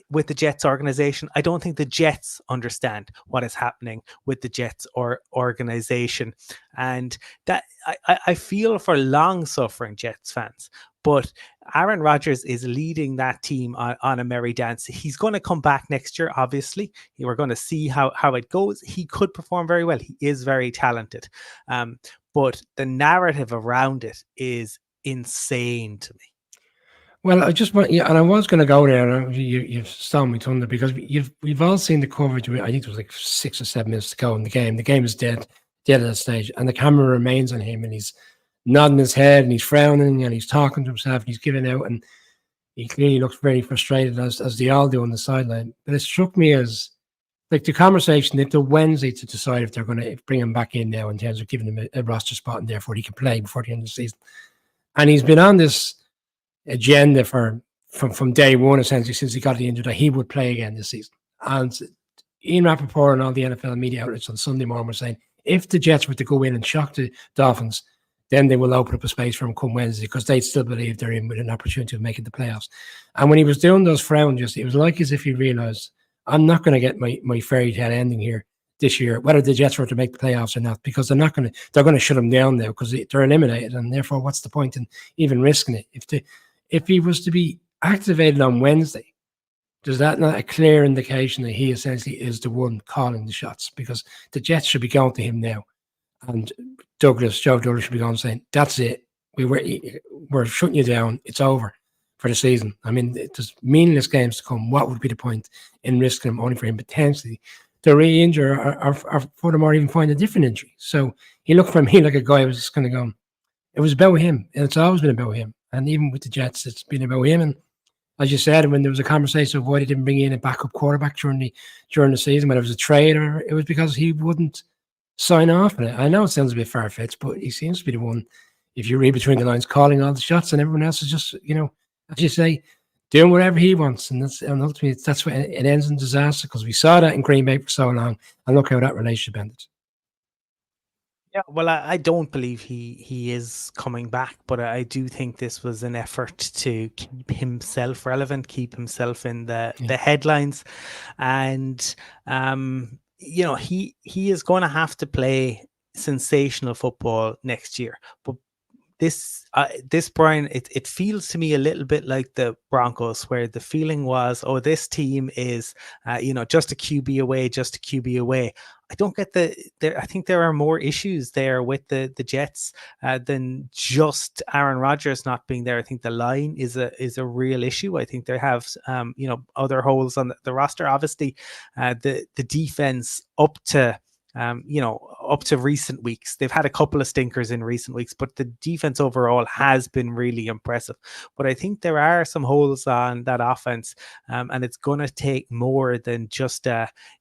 with the Jets organization. I don't think the Jets understand what is happening with the Jets organization, and that I feel for long-suffering Jets fans. But Aaron Rodgers is leading that team on a merry dance. He's going to come back next year, obviously. We're going to see how it goes. He could perform very well. He is very talented. But the narrative around it is insane to me. Well, I just want, and I was going to go there, and you've stolen my thunder, because we've all seen the coverage. I think there was like 6 or 7 minutes to go in the game. The game is dead at that stage, and the camera remains on him, and he's nodding his head, and he's frowning, and he's talking to himself, and he's giving out, and he clearly looks very frustrated, as they all do on the sideline. But it struck me as like the conversation if the Wednesday to decide if they're going to bring him back in now in terms of giving him a roster spot, and therefore he can play before the end of the season. And he's been on this agenda from day one, essentially, since he got the injury, that he would play again this season. And Ian Rappaport and all the NFL media outlets on Sunday morning were saying if the Jets were to go in and shock the Dolphins, then they will open up a space for him come Wednesday, because they still believe they're in with an opportunity of making the playoffs. And when he was doing those frowns, it was like as if he realized, I'm not going to get my fairy tale ending here this year, whether the Jets were to make the playoffs or not, because they're going to shut him down now because they're eliminated, and therefore what's the point in even risking it? If he was to be activated on Wednesday, does that not a clear indication that he essentially is the one calling the shots? Because the Jets should be going to him now, and Joe Douglas should be going saying, that's it. We're shutting you down. It's over for the season. I mean, there's meaningless games to come. What would be the point in risking him only for him potentially to re-injure or furthermore even find a different injury? So he looked for me like a guy who was just going to go, it was about him, and it's always been about him. And even with the Jets, it's been about him. And as you said, when there was a conversation of why they didn't bring in a backup quarterback during the season, whether it was a trade or it was because he wouldn't sign off on it. I know it sounds a bit far-fetched, but he seems to be the one, if you read between the lines, calling all the shots, and everyone else is just, as you say, doing whatever he wants, and ultimately that's what it ends in disaster, because we saw that in Green Bay for so long, and look how that relationship ended. Yeah, well, I don't believe he is coming back, but I do think this was an effort to keep himself relevant, keep himself in the headlines, and he is going to have to play sensational football next year. But this Brian, it feels to me a little bit like the Broncos, where the feeling was, oh, this team is just a QB away, just a QB away. I don't get I think there are more issues there with the Jets than just Aaron Rodgers not being there. I think the line is a real issue. I think they have other holes on the roster. Obviously, the defense up to recent weeks. They've had a couple of stinkers in recent weeks, but the defense overall has been really impressive. But I think there are some holes on that offense, and it's going to take more than just,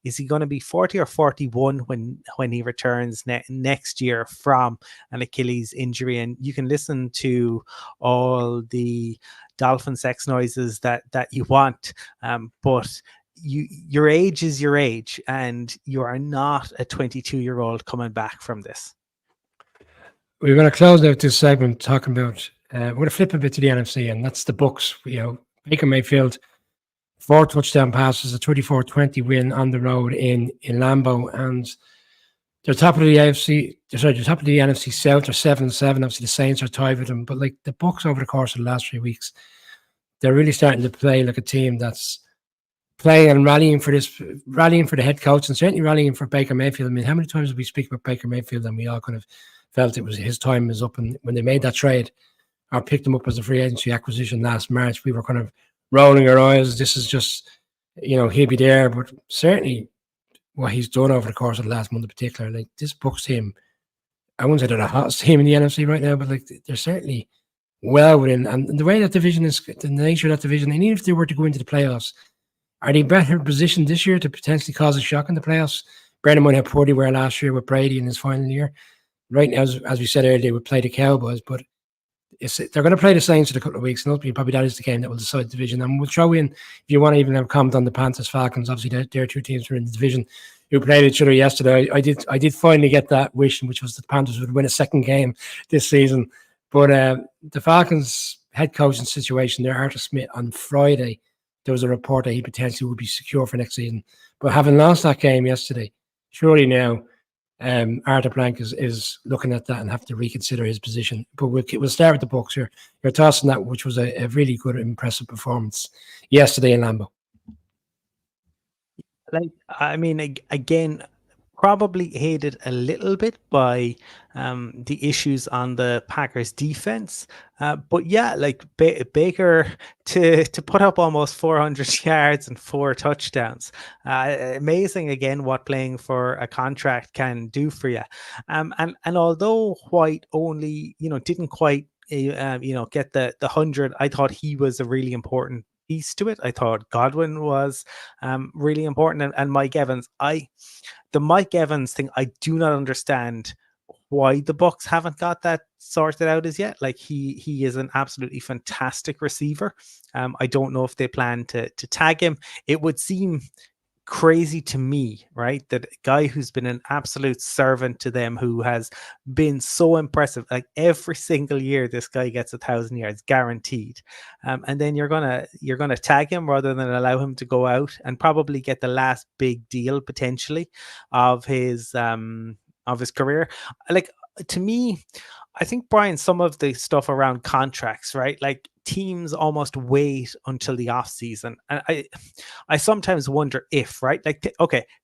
is he going to be 40 or 41 when he returns next year from an Achilles injury? And you can listen to all the dolphin sex noises that you want, but your age is your age, and you are not a 22-year-old coming back from this. We're going to close out this segment talking about, we're going to flip a bit to the NFC, and that's the Bucs. Baker Mayfield, 4 touchdown passes, a 34-20 win on the road in Lambeau, and they're top of the AFC. They're top of the NFC South. They're 7-7. Obviously, the Saints are tied with them, but like the Bucs over the course of the last 3 weeks, they're really starting to play like a team that's playing and rallying for the head coach, and certainly rallying for Baker Mayfield. I mean, how many times did we speak about Baker Mayfield and we all kind of felt it was his time was up, and when they made that trade or picked him up as a free agency acquisition last March, we were kind of rolling our eyes. This is just, he'll be there. But certainly what he's done over the course of the last month in particular, like this Bucs team, I wouldn't say they're the hottest team in the NFC right now, but like they're certainly well within, and the way that division is, the nature of that division, and even if they were to go into the playoffs, are they better positioned this year to potentially cause a shock in the playoffs? Bear in mind how poor they were last year with Brady in his final year. Right now, as we said earlier, they would play the Cowboys, but they're going to play the Saints in a couple of weeks, and ultimately probably that is the game that will decide the division. And we'll throw in, if you want to even have a comment on the Panthers Falcons, obviously there are 2 teams who are in the division who played each other yesterday. I did finally get that wish, which was the Panthers would win a second game this season. But the Falcons head coaching situation there, Arthur Smith, on Friday, there was a report that he potentially would be secure for next season. But having lost that game yesterday, surely now Arthur Blank is looking at that and have to reconsider his position. But we'll start with the Bucs here. Your thoughts on that, which was a really good, impressive performance yesterday in Lambeau. Again, probably aided a little bit by the issues on the Packers defense. But yeah, like Baker to put up almost 400 yards and 4 touchdowns. Amazing again what playing for a contract can do for you. And although White only, didn't quite get the 100, I thought he was a really important piece to it. I thought Godwin was really important, and Mike Evans. The Mike Evans thing, I do not understand why the Bucs haven't got that sorted out as yet. Like he is an absolutely fantastic receiver. I don't know if they plan to tag him. It would seem crazy to me, right, that a guy who's been an absolute servant to them, who has been so impressive, like every single year this guy gets 1,000 yards guaranteed, and then you're gonna tag him rather than allow him to go out and probably get the last big deal potentially of his career. Like, to me, I think, Brian, some of the stuff around contracts, right? Like teams almost wait until the off season. And I sometimes wonder if, right? Like,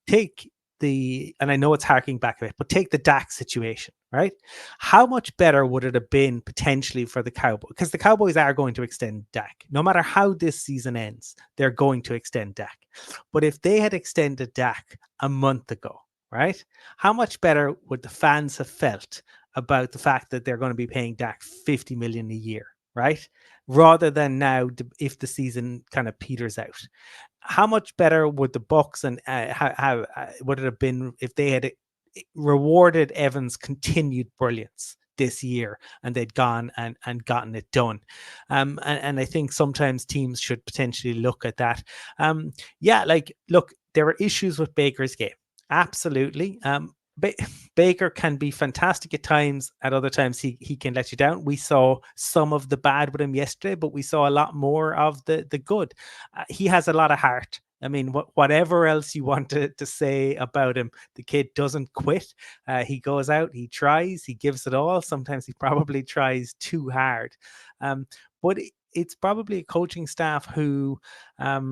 take and I know it's harking back a bit, but take the Dak situation, right? How much better would it have been potentially for the Cowboys? Because the Cowboys are going to extend Dak. No matter how this season ends, they're going to extend Dak. But if they had extended Dak a month ago, right? How much better would the fans have felt about the fact that they're going to be paying Dak $50 million a year, right? Rather than now, if the season kind of peters out. How much better would the Bucs and how would it have been if they had rewarded Evans' continued brilliance this year, and they'd gone and gotten it done. And I think sometimes teams should potentially look at that. Yeah, like, look, there were issues with Baker's game. Absolutely. Baker can be fantastic at times. At other times, he can let you down. We saw some of the bad with him yesterday, but we saw a lot more of the good. He has a lot of heart. I mean, whatever else you want to say about him, the kid doesn't quit. He goes out, he tries, he gives it all. Sometimes he probably tries too hard. But it's probably a coaching staff who, there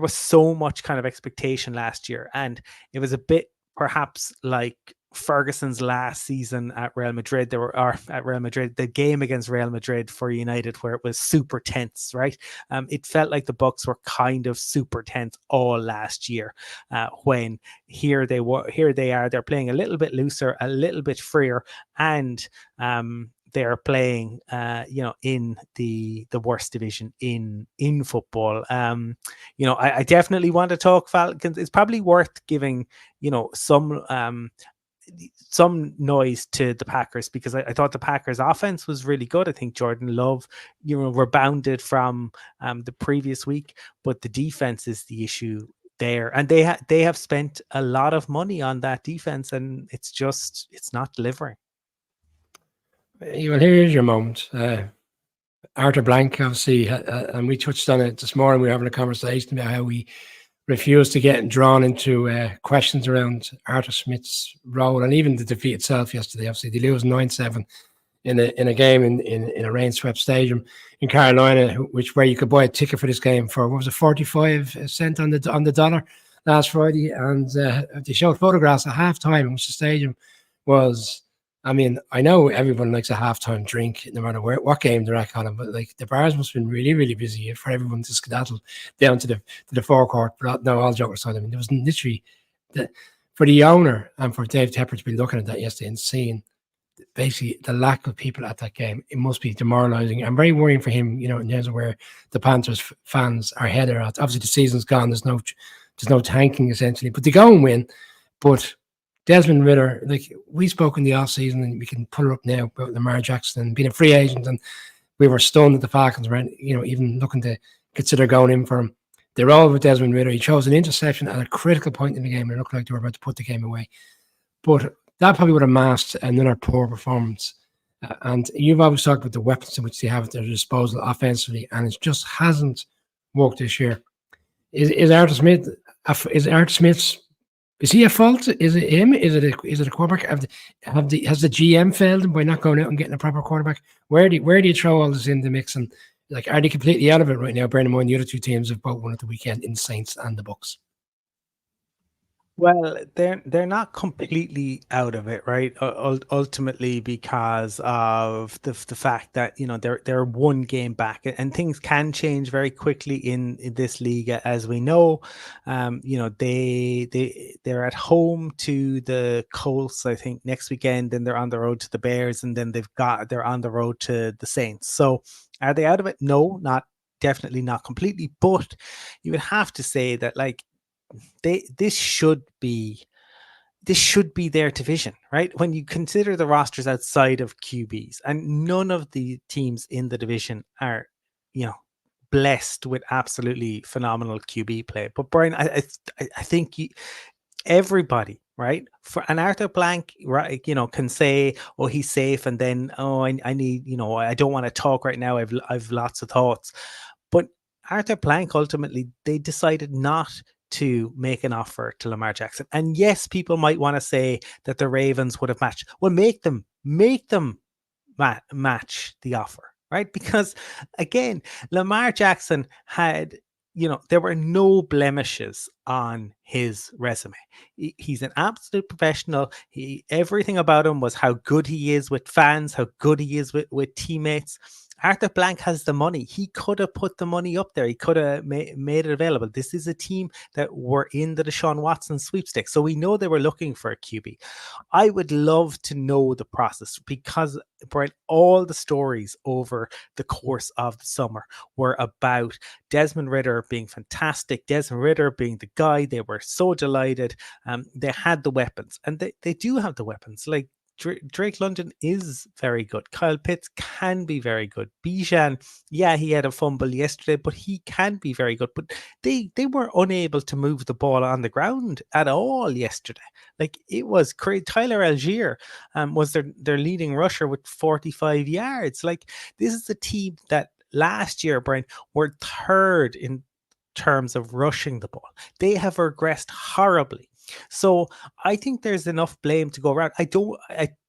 was so much kind of expectation last year, and it was a bit perhaps like Ferguson's last season at Real Madrid. The game against Real Madrid for United, where it was super tense, right? It felt like the Bucks were kind of super tense all last year. When here they are, they're playing a little bit looser, a little bit freer, and they're playing, in the worst division in football. I definitely want to talk Falcons. It's probably worth giving, some noise to the Packers, because I thought the Packers offense was really good. I think Jordan Love, rebounded from the previous week, but the defense is the issue there, and they have spent a lot of money on that defense, and it's not delivering. Well, here's your moment. Arthur Blank, obviously, and we touched on it this morning. We were having a conversation about how we refused to get drawn into questions around Arthur Smith's role, and even the defeat itself yesterday. Obviously, they lose 9-7 in a game in a rain-swept stadium in Carolina, where you could buy a ticket for this game for, what was it, 45 cents on the dollar last Friday, and they showed photographs at halftime in which the stadium was. I mean, I know everyone likes a halftime drink, no matter what game they're at, Colin, but like the bars must have been really, really busy for everyone to skedaddle down to the forecourt. But no, all jokes aside, I mean, there was literally for the owner and for Dave Tepper to be looking at that yesterday and seeing basically the lack of people at that game. It must be demoralising and very worrying for him, in terms of where the Panthers fans are headed at. Obviously, the season's gone. There's no tanking essentially, but they go and win. But Desmond Ridder, like we spoke in the off season, and we can pull it up now about Lamar Jackson and being a free agent, and we were stunned that the Falcons were, even looking to consider going in for him. They're all with Desmond Ridder. He chose an interception at a critical point in the game, and it looked like they were about to put the game away. But that probably would have masked another poor performance. And you've always talked about the weapons in which they have at their disposal offensively, and it just hasn't worked this year. Is Arthur Smith's? Is he at fault? Is it him? Is it a quarterback? Has the GM failed him by not going out and getting a proper quarterback? Where do you throw all this in the mix? And like, are they completely out of it right now? Bearing in mind the other two teams have both won at the weekend, in the Saints and the Bucks. Well, they're not completely out of it, right? Ultimately, because of the fact that they're one game back, and things can change very quickly in this league, as we know. They're at home to the Colts, I think, next weekend, then they're on the road to the Bears, and then they're on the road to the Saints. So, are they out of it? No, definitely not completely. But you would have to say that, like, this should be their division, right? When you consider the rosters outside of QBs, and none of the teams in the division are, blessed with absolutely phenomenal QB play. But Brian, I think everybody, right? For an Arthur Blank, right, can say, "Oh, he's safe," and then, "Oh, I need, I don't want to talk right now. I've lots of thoughts." But Arthur Blank, ultimately, they decided not to make an offer to Lamar Jackson. And yes, people might want to say that the Ravens would have matched. Well, make them match the offer, right? Because again, Lamar Jackson had, there were no blemishes on his resume. He's an absolute professional. Everything about him was how good he is with fans, how good he is with teammates. Arthur Blank has the money. He could have put the money up there. He could have made it available. This is a team that were in the Deshaun Watson sweepstakes. So we know they were looking for a QB. I would love to know the process, because, Brian, all the stories over the course of the summer were about Desmond Ridder being fantastic, Desmond Ridder being the guy. They were so delighted. They had the weapons, and they do have the weapons. Like, Drake London is very good. Kyle Pitts can be very good. Bijan, yeah, he had a fumble yesterday, but he can be very good. But they were unable to move the ball on the ground at all yesterday. Like, it was crazy. Tyler Algier was their leading rusher with 45 yards. Like, this is a team that last year, Brian, were third in terms of rushing the ball. They have regressed horribly. So I think there's enough blame to go around. I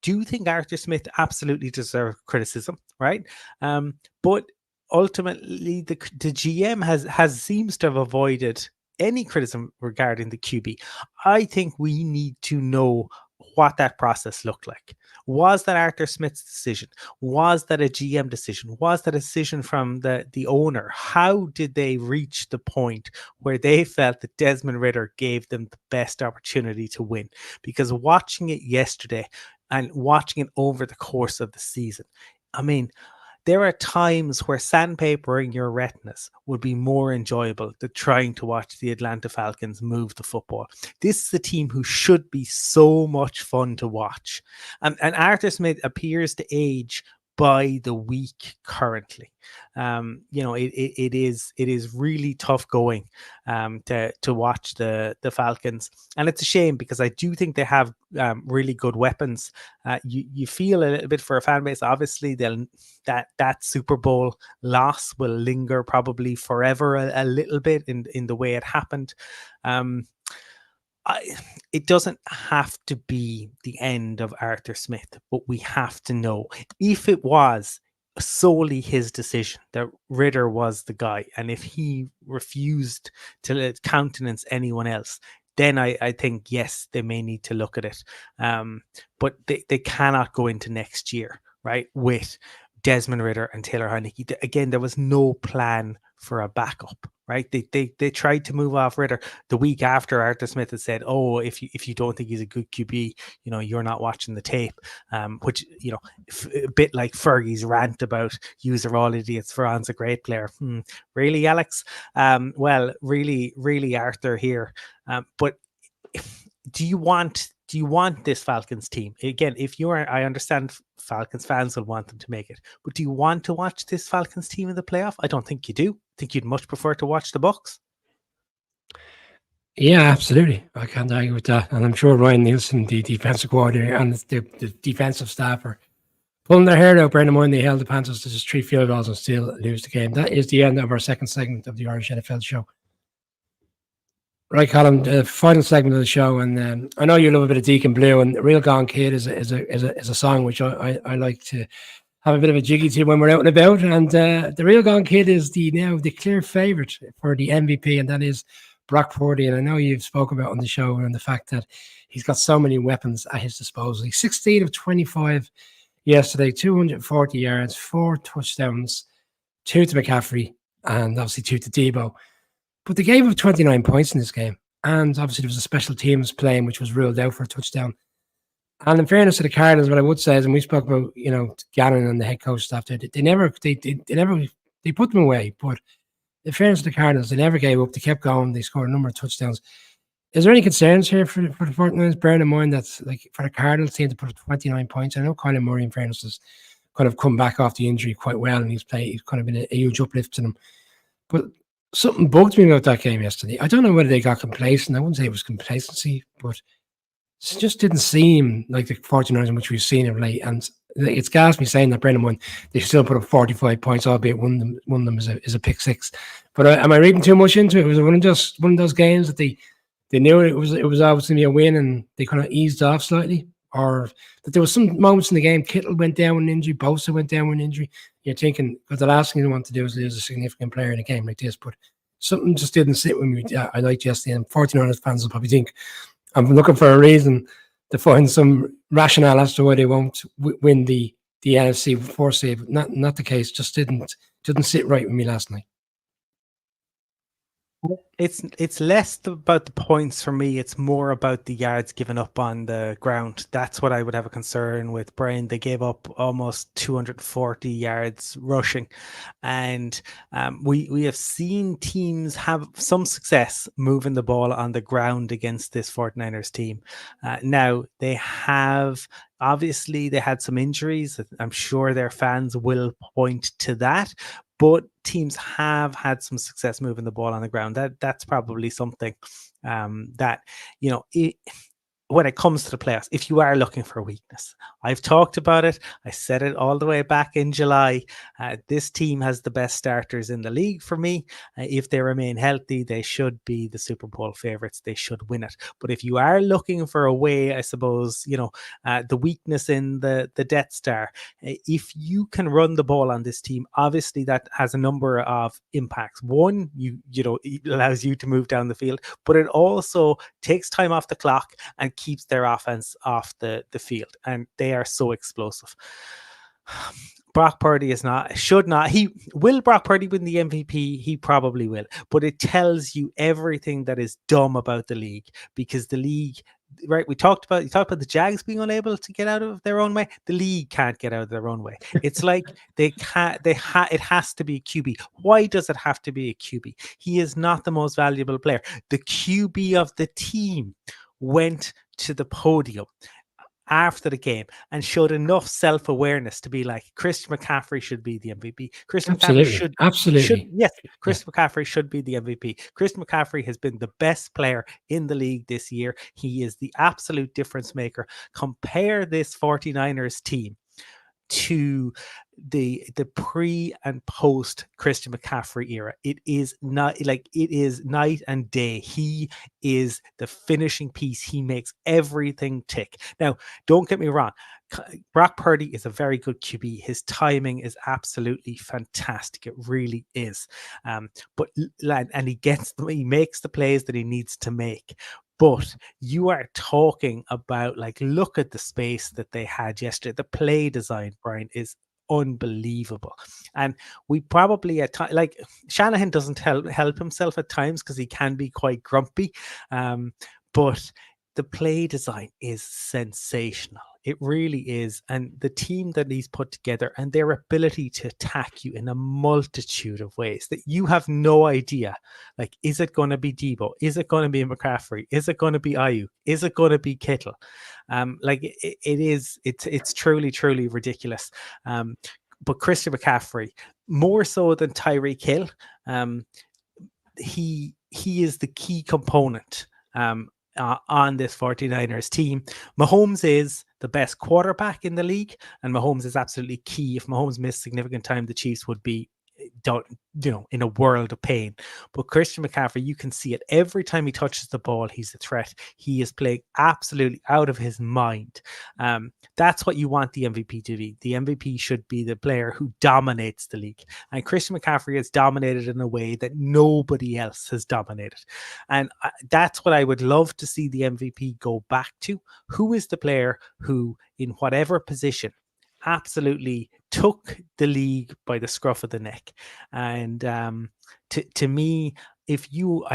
do think Arthur Smith absolutely deserves criticism, right? But ultimately the GM has seems to have avoided any criticism regarding the QB. I think we need to know what that process looked like. Was that Arthur Smith's decision? Was that a GM decision? Was that a decision from the owner? How did they reach the point where they felt that Desmond Ridder gave them the best opportunity to win? Because watching it yesterday and watching it over the course of the season, I mean, there are times where sandpapering your retinas would be more enjoyable than trying to watch the Atlanta Falcons move the football. This is a team who should be so much fun to watch. And Arthur Smith appears to age by the week currently. It is really tough going to watch the Falcons, and it's a shame because I do think they have really good weapons. You feel a little bit for a fan base. Obviously, that Super Bowl loss will linger probably forever a little bit in the way it happened. It doesn't have to be the end of Arthur Smith, but we have to know if it was solely his decision that Ridder was the guy, and if he refused to countenance anyone else, then I think, yes, they may need to look at it. But they cannot go into next year, right, with Desmond Ridder and Taylor Heinicke. Again, there was no plan for a backup, right? They tried to move off Ridder the week after Arthur Smith had said, "Oh, if you don't think he's a good QB, you're not watching the tape." Which a bit like Fergie's rant about "Yous are all idiots. Ferran's a great player." Really, Alex? Well, really, Arthur here. But do you want this Falcons team? Again, if you are, I understand Falcons fans will want them to make it, but do you want to watch this Falcons team in the playoff? I don't think you do. I think you'd much prefer to watch the Bucs. Yeah, absolutely. I can't argue with that. And I'm sure Ryan Nielsen, the defensive coordinator, and the defensive staff are pulling their hair out. Brendan Moyne, they held the Panthers to just 3 field goals and still lose the game. That is the end of our second segment of the Irish NFL show. Right, Colin, the final segment of the show, and I know you love a bit of Deacon Blue, and Real Gone Kid is a song which I like to have a bit of a jiggy to when we're out and about. And the Real Gone Kid is now the clear favourite for the MVP, and that is Brock Purdy. And I know you've spoken about on the show and the fact that he's got so many weapons at his disposal. He's 16 of 25 yesterday, 240 yards, 4 touchdowns, 2 to McCaffrey, and obviously 2 to Debo. But they gave up 29 points in this game. And obviously there was a special teams playing, which was ruled out for a touchdown. And in fairness to the Cardinals, what I would say is, and we spoke about, Gannon and the head coach staff there, they put them away. But in fairness to the Cardinals, they never gave up. They kept going. They scored a number of touchdowns. Is there any concerns here for the 49ers, bearing in mind that's like for the Cardinals team to put up 29 points? I know Kyler Murray, in fairness, has kind of come back off the injury quite well, and he's kind of been a huge uplift to them. But something bugged me about that game yesterday. I don't know whether they got complacent. I wouldn't say it was complacency, but it just didn't seem like the 49ers in which we've seen of late. And it's gas me saying that Brendan Moyne, they still put up 45 points, albeit one of them is a pick six. But am I reading too much into it? Was it one of those games that they knew it was obviously going to be a win and they kind of eased off slightly? Or that there was some moments in the game, Kittle went down with an injury, Bosa went down with an injury. You're thinking, because the last thing you want to do is lose a significant player in a game like this. But something just didn't sit with me. I liked yesterday, and 49ers fans will probably think I'm looking for a reason to find some rationale as to why they won't win the NFC 4 seed. Not the case. Just didn't sit right with me last night. It's less about the points for me. It's more about the yards given up on the ground. That's what I would have a concern with. Brian, they gave up almost 240 yards rushing, and we have seen teams have some success moving the ball on the ground against this 49ers team. Now they have. Obviously, they had some injuries. I'm sure their fans will point to that, but teams have had some success moving the ball on the ground. That's probably something that when it comes to the playoffs, if you are looking for a weakness, I've talked about it. I said it all the way back in July. This team has the best starters in the league for me. If they remain healthy, they should be the Super Bowl favorites. They should win it. But if you are looking for a way, I suppose, the weakness in the Death Star, if you can run the ball on this team, obviously that has a number of impacts. One, it allows you to move down the field, but it also takes time off the clock and keeps their offense off the field, and they are so explosive. Brock Purdy should not. Will Brock Purdy win the MVP? He probably will, but it tells you everything that is dumb about the league, because the league, right? You talked about the Jags being unable to get out of their own way. The league can't get out of their own way. It's like it has to be a QB. Why does it have to be a QB? He is not the most valuable player. The QB of the team went to the podium after the game and showed enough self-awareness to be like, Christian McCaffrey should be the MVP. Christian Absolutely. Yes, Christian McCaffrey should be the MVP. Christian McCaffrey has been the best player in the league this year. He is the absolute difference maker. Compare this 49ers team to the pre and post Christian McCaffrey era. It is night and day. He is the finishing piece. He makes everything tick. Now, don't get me wrong. Brock Purdy is a very good QB. His timing is absolutely fantastic. It really is. But he makes the plays that he needs to make. But you are talking about, look at the space that they had yesterday. The play design, Brian, is unbelievable. And we probably at times, Shanahan doesn't help himself at times because he can be quite grumpy. But the play design is sensational. It really is. And the team that he's put together and their ability to attack you in a multitude of ways that you have no idea. Is it going to be Debo? Is it going to be McCaffrey? Is it going to be Ayuk? Is it going to be Kittle? It's truly, truly ridiculous. But Christian McCaffrey, more so than Tyreek Hill, he is the key component on this 49ers team. Mahomes is the best quarterback in the league, and Mahomes is absolutely key. If Mahomes missed significant time, the Chiefs would be in a world of pain. But Christian McCaffrey, you can see it every time he touches the ball. He's a threat. He is playing absolutely out of his mind. That's what you want the MVP to be. The MVP should be the player who dominates the league. And Christian McCaffrey has dominated in a way that nobody else has dominated. And that's what I would love to see the MVP go back to. Who is the player who, in whatever position, absolutely took the league by the scruff of the neck? And to me, if you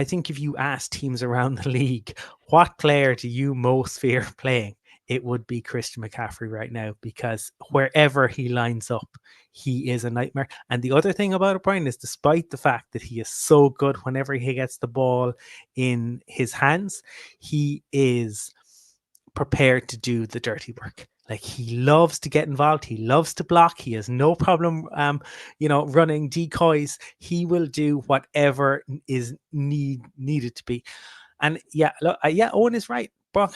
ask teams around the league, what player do you most fear playing, it would be Christian McCaffrey right now, because wherever he lines up, he is a nightmare. And the other thing about it, Brian, is despite the fact that he is so good whenever he gets the ball in his hands, he is prepared to do the dirty work. He loves to get involved. He loves to block. He has no problem, running decoys. He will do whatever is needed to be. And Owen is right. Brock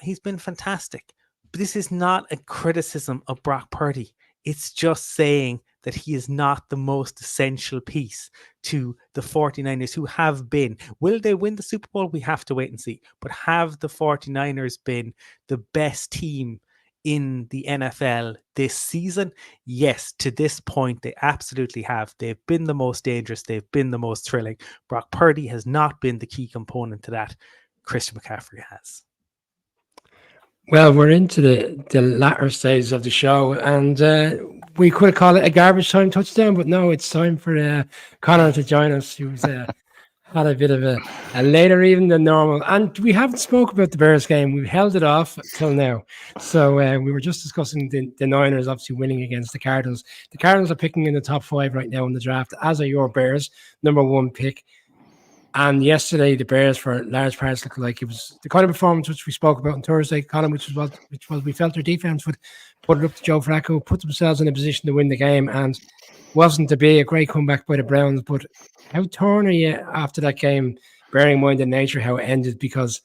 he's been fantastic. But this is not a criticism of Brock Purdy. It's just saying that he is not the most essential piece to the 49ers, who have been. Will they win the Super Bowl? We have to wait and see. But have the 49ers been the best team in the NFL this season? Yes, to this point, they absolutely have. They've been the most dangerous. They've been the most thrilling. Brock Purdy has not been the key component to that. Christian McCaffrey has. Well, we're into the latter stages of the show, and we could call it a garbage time touchdown, but no, it's time for Connor to join us, who's had a bit of a later even than normal. And we haven't spoke about the Bears game. We've held it off till now. So we were just discussing the Niners obviously winning against the Cardinals. The Cardinals are picking in the top 5 right now in the draft, as are your Bears, #1 pick. And yesterday, the Bears, for large parts, looked like it was the kind of performance which we spoke about on Thursday, Colin, which was we felt their defense would put it up to Joe Flacco, put themselves in a position to win the game, and wasn't to be. A great comeback by the Browns. But how torn are you after that game, bearing in mind the nature how it ended? Because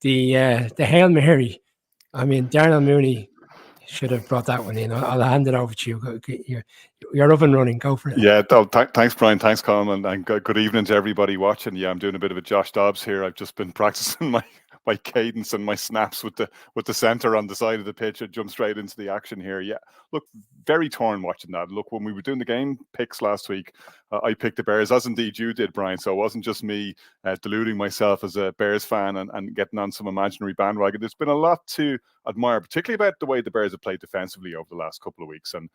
the Hail Mary, I mean, Darnell Mooney should have brought that one in. I'll hand it over to you. You're up and running. Go for it. Yeah, thanks, Brian. Thanks, Colin, and good evening to everybody watching. Yeah, I'm doing a bit of a Josh Dobbs here. I've just been practicing my cadence and my snaps with the center on the side of the pitch and jump straight into the action here. Yeah, look, very torn watching that. Look, when we were doing the game picks last week, I picked the Bears, as indeed you did, Brian. So it wasn't just me deluding myself as a Bears fan and getting on some imaginary bandwagon. There's been a lot to admire, particularly about the way the Bears have played defensively over the last couple of weeks. And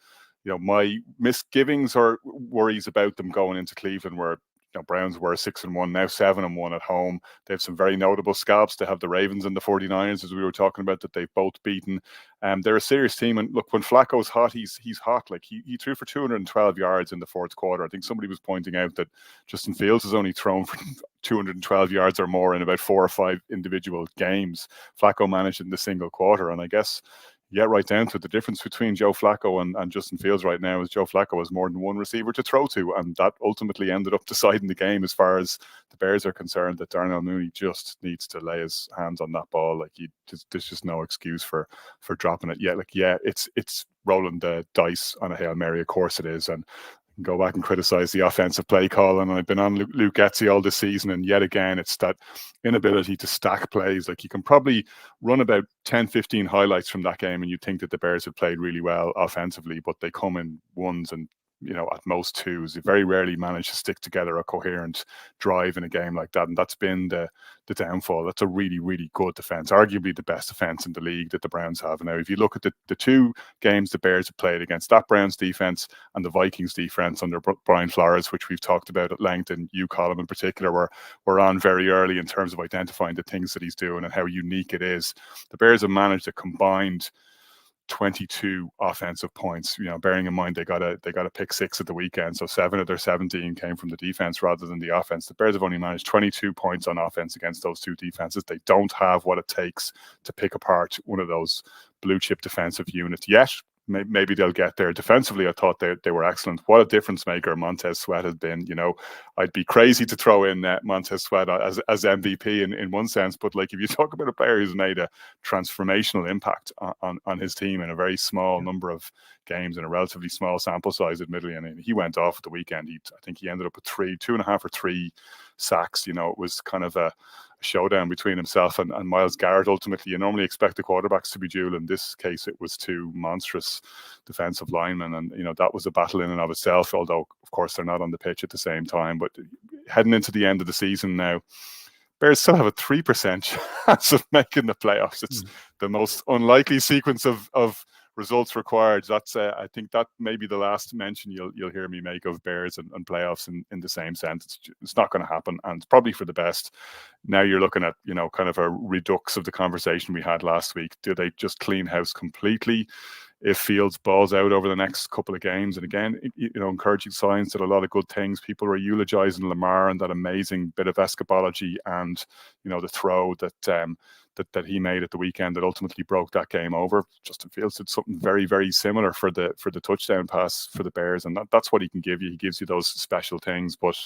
my misgivings or worries about them going into Cleveland were, Browns were 6-1, now 7-1 at home. They have some very notable scalps. They have the Ravens and the 49ers, as we were talking about, that they've both beaten. They're a serious team. And look, when Flacco's hot, he's hot. Like he threw for 212 yards in the fourth quarter. I think somebody was pointing out that Justin Fields has only thrown for 212 yards or more in about 4 or 5 individual games. Flacco managed in the single quarter. And I guess, yeah, right down to the difference between Joe Flacco and Justin Fields right now is Joe Flacco has more than one receiver to throw to, and that ultimately ended up deciding the game as far as the Bears are concerned. That Darnell Mooney just needs to lay his hands on that ball. Like there's just no excuse for dropping it. Yeah, it's rolling the dice on a Hail Mary. Of course it is, and go back and criticize the offensive play call. And I've been on Luke Getsy all this season, and yet again, it's that inability to stack plays. Like you can probably run about 10, 15 highlights from that game, and you think that the Bears have played really well offensively, but they come in ones and at most twos. They very rarely manage to stick together a coherent drive in a game like that. And that's been the downfall. That's a really, really good defense, arguably the best defense in the league that the Browns have. Now, if you look at the 2 games the Bears have played against that Browns defense and the Vikings defense under Brian Flores, which we've talked about at length, and you, Colin, in particular, were on very early in terms of identifying the things that he's doing and how unique it is. The Bears have managed a combined 22 offensive points, bearing in mind they got a pick 6 at the weekend, so 7 of their 17 came from the defense rather than the offense. The Bears have only managed 22 points on offense against those 2 defenses. They don't have what it takes to pick apart one of those blue chip defensive units yet. Maybe they'll get there. Defensively, I thought they were excellent. What a difference maker Montez Sweat has been. I'd be crazy to throw in Montez Sweat as MVP in one sense, but like if you talk about a player who's made a transformational impact on his team in a very small number of games in a relatively small sample size, admittedly, and he went off at the weekend. I think he ended up with 2.5 or 3 sacks. It was kind of a showdown between himself and Myles Garrett. Ultimately, you normally expect the quarterbacks to be duel. In this case, it was 2 monstrous defensive linemen, and that was a battle in and of itself, although of course they're not on the pitch at the same time. But heading into the end of the season now, Bears still have a 3% chance of making the playoffs. It's the most unlikely sequence of results required. That's I think that may be the last mention you'll hear me make of Bears and playoffs in the same sense. It's not going to happen, and it's probably for the best. Now you're looking at kind of a redux of the conversation we had last week. Do they just clean house completely if Fields balls out over the next couple of games? And again, encouraging signs that a lot of good things. People are eulogizing Lamar and that amazing bit of escapology and the throw that he made at the weekend that ultimately broke that game over. Justin Fields did something very, very similar for the touchdown pass for the Bears, and that's what he can give you. He gives you those special things, but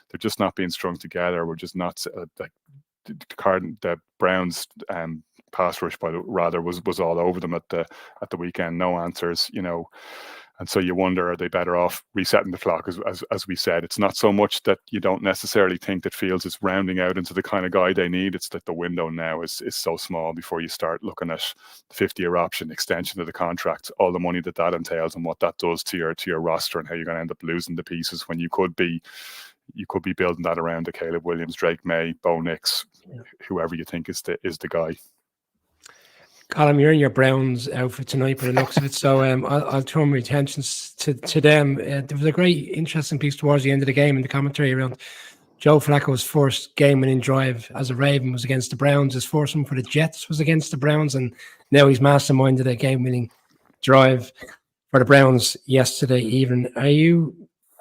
they're just not being strung together. We're just not the Browns pass rush was all over them at the weekend. No answers, and so you wonder, are they better off resetting the clock? As we said, it's not so much that you don't necessarily think that Fields is rounding out into the kind of guy they need. It's that the window now is so small before you start looking at the 50-year option extension of the contract, all the money that entails, and what that does to your roster, and how you're going to end up losing the pieces when you could be building that around a Caleb Williams, Drake May, Bo Nix, whoever you think is the guy. Colin, you're in your Browns outfit tonight by the looks of it, so I'll turn my attention to them. There was a great, interesting piece towards the end of the game in the commentary around Joe Flacco's first game-winning drive as a Raven was against the Browns. His first one for the Jets was against the Browns, and now he's masterminded a game-winning drive for the Browns yesterday evening. Are you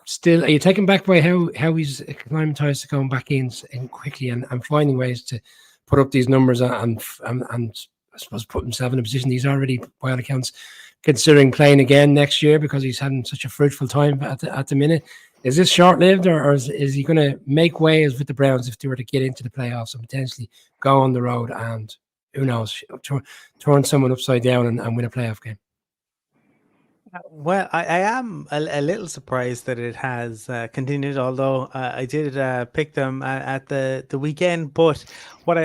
taken back by how he's acclimatized to going back in quickly and finding ways to put up these numbers and I suppose put himself in a position he's already, by all accounts, considering playing again next year because he's having such a fruitful time at the minute? Is this short-lived, or is he going to make waves with the Browns if they were to get into the playoffs and potentially go on the road and, who knows, turn someone upside down and win a playoff game? Well, I am a little surprised that it has continued, although I did pick them at the weekend. But what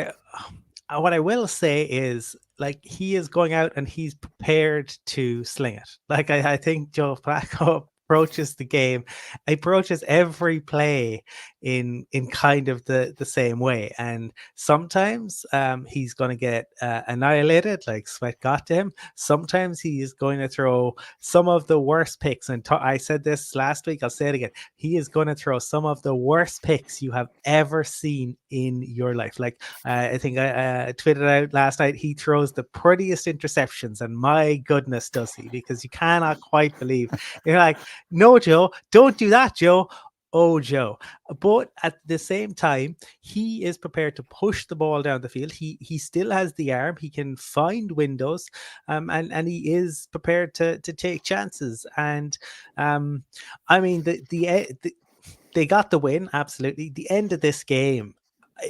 I will say is, like, he is going out and he's prepared to sling it. Like, I think Joe Flacco approaches the game, approaches every play in kind of the same way, and sometimes he's going to get annihilated, like Sweat got to him. Sometimes he is going to throw some of the worst picks, and I said this last week, I'll say it again, he is going to throw some of the worst picks you have ever seen in your life. Like, I think I tweeted out last night, he throws the prettiest interceptions, and my goodness does he, because you cannot quite believe, you're like, no, Joe, don't do that, Joe. Oh, Joe. But at the same time, he is prepared to push the ball down the field. He still has the arm. He can find windows, and he is prepared to take chances. And I mean, they got the win, absolutely. The end of this game,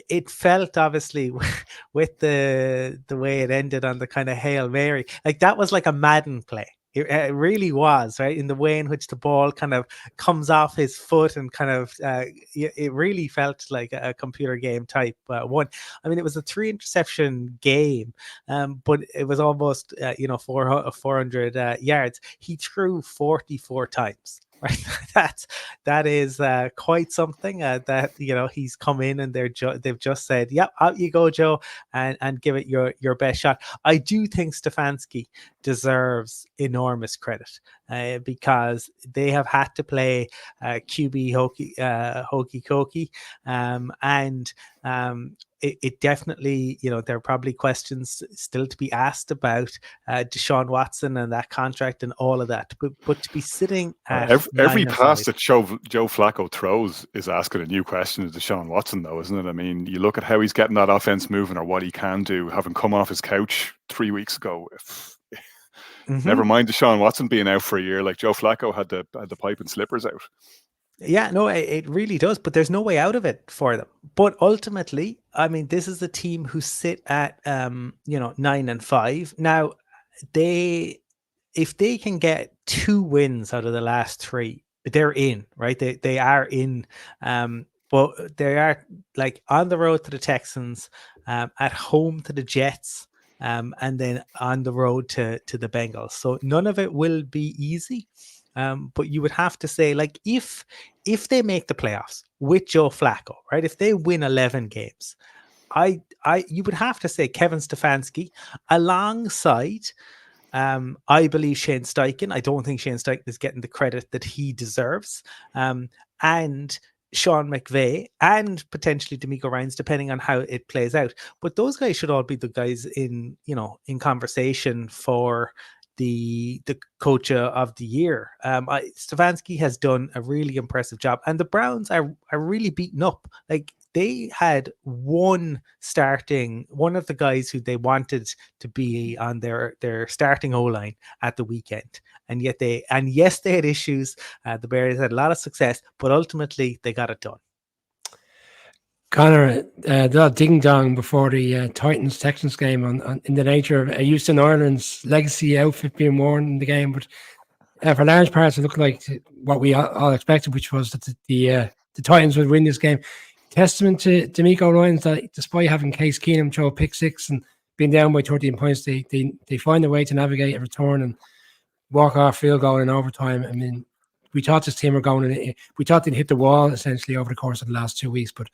it felt, obviously, with the way it ended on the kind of Hail Mary, like that was like a Madden play. It really was, right? In the way in which the ball kind of comes off his foot and kind of, it really felt like a computer game type one. I mean, it was a 3 interception game, but it was almost, 400 yards. He threw 44 times. Right, that is quite something. That he's come in and they've just said, "Yep, out you go, Joe, and give it your best shot." I do think Stefanski deserves enormous credit because they have had to play QB hokey cokey, and it definitely, there are probably questions still to be asked about Deshaun Watson and that contract and all of that. But to be sitting at every pass that Joe Flacco throws is asking a new question to Deshaun Watson, though, isn't it? I mean, you look at how he's getting that offense moving or what he can do, having come off his couch 3 weeks ago. Never mind Deshaun Watson being out for a year. Like, Joe Flacco had the pipe and slippers out. Yeah, no, it really does, but there's no way out of it for them. But ultimately, I mean, this is a team who sit at 9-5. Now, if they can get 2 wins out of the last 3, they're in, right? They are in, but they are, like, on the road to the Texans, at home to the Jets, and then on the road to the Bengals. So none of it will be easy. But you would have to say, like, if they make the playoffs with Joe Flacco, right? If they win 11 games, you would have to say Kevin Stefanski alongside, I believe, Shane Steichen. I don't think Shane Steichen is getting the credit that he deserves. And Sean McVay and potentially D'Amico Ryans, depending on how it plays out. But those guys should all be the guys in conversation for the coach of the year. Stefanski has done a really impressive job, and the Browns are really beaten up. Like, they had one of the guys who they wanted to be on their starting O-line at the weekend, and yes, they had issues. The Bears had a lot of success, but ultimately they got it done. Connor, the ding dong before the Texans game in the nature of Houston Ireland's legacy outfit being worn in the game, but for large parts it looked like what we all expected, which was that the Titans would win this game. Testament to D'Amico Ryans that despite having Case Keenum throw a pick 6 and being down by 13 points, they find a way to navigate a return and walk off field goal in overtime. I mean, we thought this team we thought they'd hit the wall essentially over the course of the last 2 weeks, but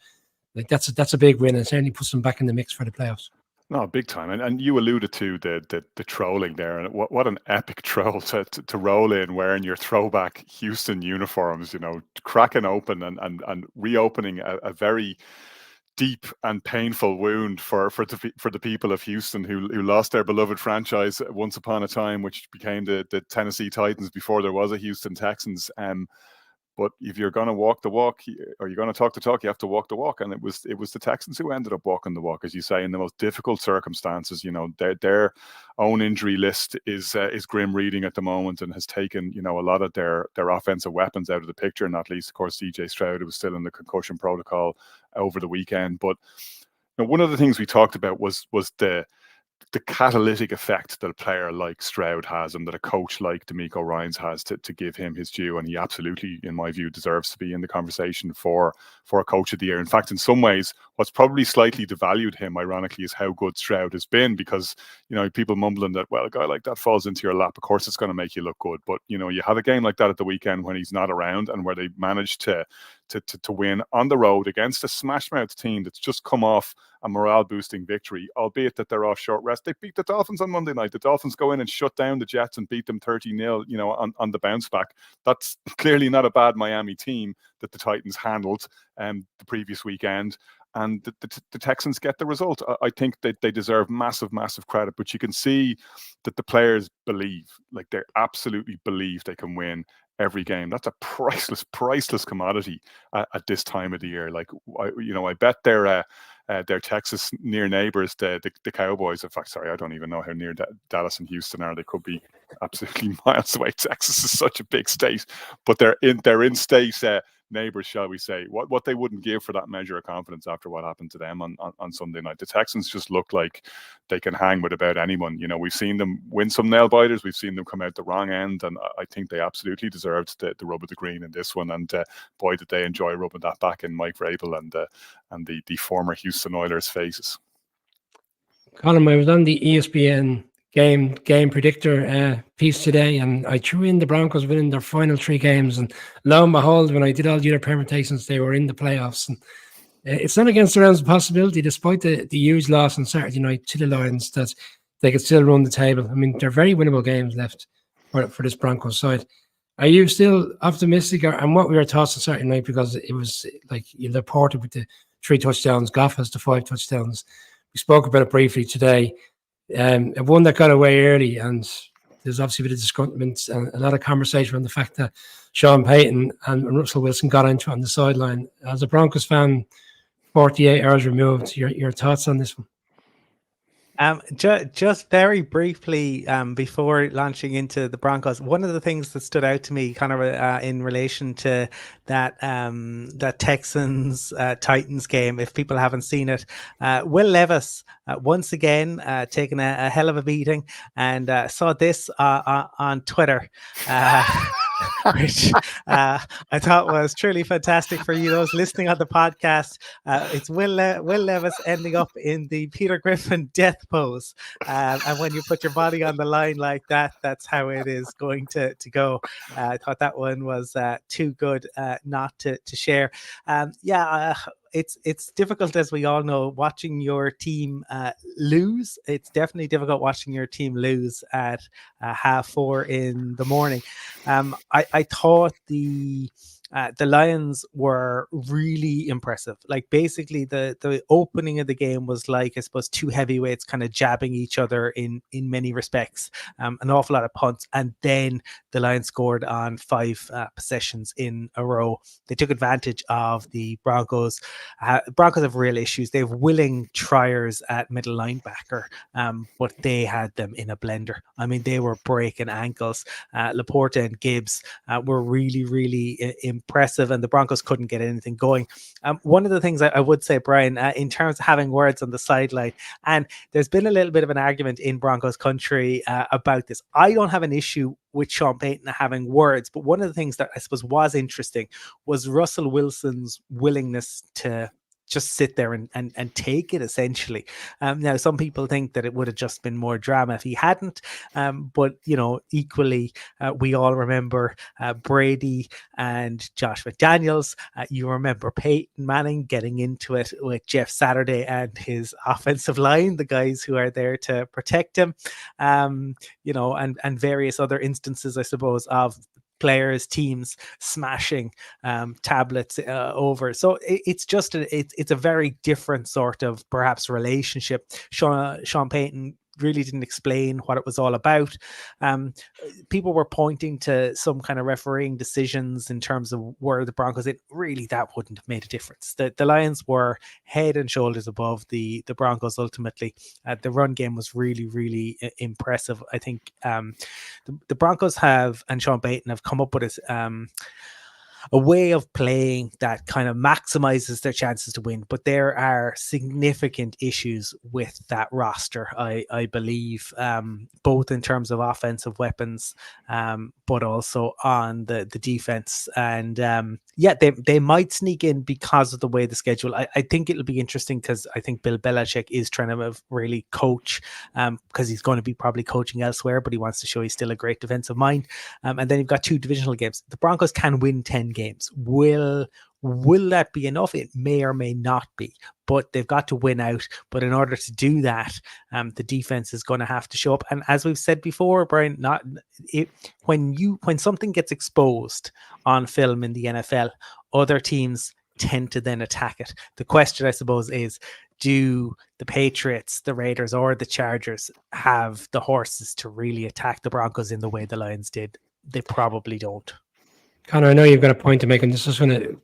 like that's a big win, and certainly puts them back in the mix for the playoffs. No, big time. And you alluded to the trolling there, and what an epic troll to roll in wearing your throwback Houston uniforms, cracking open and reopening a very deep and painful wound for the people of Houston who lost their beloved franchise once upon a time, which became the Tennessee Titans before there was a Houston Texans. But if you're going to walk the walk, or you're going to talk the talk, you have to walk the walk. And it was the Texans who ended up walking the walk, as you say, in the most difficult circumstances. Their own injury list is grim reading at the moment, and has taken a lot of their offensive weapons out of the picture. Not least, of course, CJ Stroud, who was still in the concussion protocol over the weekend. But one of the things we talked about was the catalytic effect that a player like Stroud has, and that a coach like DeMeco Ryans has, to give him his due. And he absolutely, in my view, deserves to be in the conversation for a coach of the year. In fact, in some ways, what's probably slightly devalued him, ironically, is how good Stroud has been, because, people mumbling that, well, a guy like that falls into your lap, of course it's going to make you look good. But, you have a game like that at the weekend when he's not around, and where they managed to win on the road against a smash mouth team that's just come off a morale boosting victory, albeit that they're off short rest. They beat the Dolphins on Monday night. The Dolphins go in and shut down the Jets and beat them 30-0, on the bounce back. That's clearly not a bad Miami team that the Titans handled the previous weekend. And the Texans get the result. I think they deserve massive, massive credit. But you can see that the players believe, like they absolutely believe they can win every game. That's a priceless commodity at this time of the year. Like, I bet their Texas near neighbors, the Cowboys. In fact, sorry, I don't even know how near Dallas and Houston are. They could be absolutely miles away. Texas is such a big state, but they're in-state neighbors, shall we say, what they wouldn't give for that measure of confidence after what happened to them on Sunday night. The Texans just look like they can hang with about anyone. We've seen them win some nail biters, we've seen them come out the wrong end, and I think they absolutely deserved the rub of the green in this one. And boy, did they enjoy rubbing that back in Mike Vrabel and the former Houston Oilers faces. Colin, I was on the ESPN game predictor piece today, and I threw in the Broncos winning their final 3 games, and lo and behold, when I did all the other permutations, they were in the playoffs. And it's not against the realms of possibility, despite the huge loss on Saturday night to the Lions, that they could still run the table. I mean, they're very winnable games left for this Broncos side. Are you still optimistic? And what were your thoughts on Saturday night? Because it was like you reported with the 3 touchdowns, Goff has the 5 touchdowns. We spoke about it briefly today. One that got away early, and there's obviously a bit of disgruntlement and a lot of conversation on the fact that Sean Payton and Russell Wilson got into it on the sideline. As a Broncos fan, 48 hours removed, your thoughts on this one? Just very briefly, before launching into the Broncos, one of the things that stood out to me, kind of in relation to that Texans Titans game, if people haven't seen it, Will Levis once again taking a hell of a beating, and saw this on Twitter. Which I thought was truly fantastic for you those listening on the podcast. It's Will Levis ending up in the Peter Griffin death pose, and when you put your body on the line like that, that's how it is going to go. I thought that one was too good not to share. It's difficult, as we all know, watching your team lose. It's definitely difficult watching your team lose at 4:30 in the morning. I thought the Lions were really impressive. Like, basically the opening of the game was like, I suppose, 2 heavyweights kind of jabbing each other in many respects, an awful lot of punts, and then the Lions scored on 5 possessions in a row. They took advantage of the Broncos. Broncos have real issues. They have willing triers at middle linebacker, but they had them in a blender. I mean, they were breaking ankles. Laporta and Gibbs were really, really impressive, and the Broncos couldn't get anything going. One of the things I would say, Brian, in terms of having words on the sideline, and there's been a little bit of an argument in Broncos country about this. I don't have an issue with Sean Payton having words, but one of the things that I suppose was interesting was Russell Wilson's willingness to just sit there and take it, essentially. Now, some people think that it would have just been more drama if he hadn't, but equally, we all remember Brady and Josh McDaniels. You remember Peyton Manning getting into it with Jeff Saturday and his offensive line, the guys who are there to protect him, and various other instances, I suppose, of players, teams smashing tablets over. So it's just it's a very different sort of perhaps relationship. Sean Payton really didn't explain what it was all about. People were pointing to some kind of refereeing decisions in terms of where the Broncos, that wouldn't have made a difference. The Lions were head and shoulders above the Broncos ultimately. The run game was really, really impressive. I think the Broncos and Sean Payton have come up with a way of playing that kind of maximizes their chances to win, but there are significant issues with that roster, I believe, both in terms of offensive weapons, but also on the defense. And they might sneak in because of the way the schedule. I think it'll be interesting because I think Bill Belichick is trying to really coach, because he's going to be probably coaching elsewhere, but he wants to show he's still a great defensive mind. And then you've got 2 divisional games. The Broncos can win 10 games. Will that be enough? It may or may not be, but they've got to win out. But in order to do that, the defense is going to have to show up. And as we've said before, Brian, when something gets exposed on film in the NFL, other teams tend to then attack it. The question, I suppose, is, do the Patriots, the Raiders, or the Chargers have the horses to really attack the Broncos in the way the Lions did? They probably don't. Connor, I know you've got a point to make, and this is going to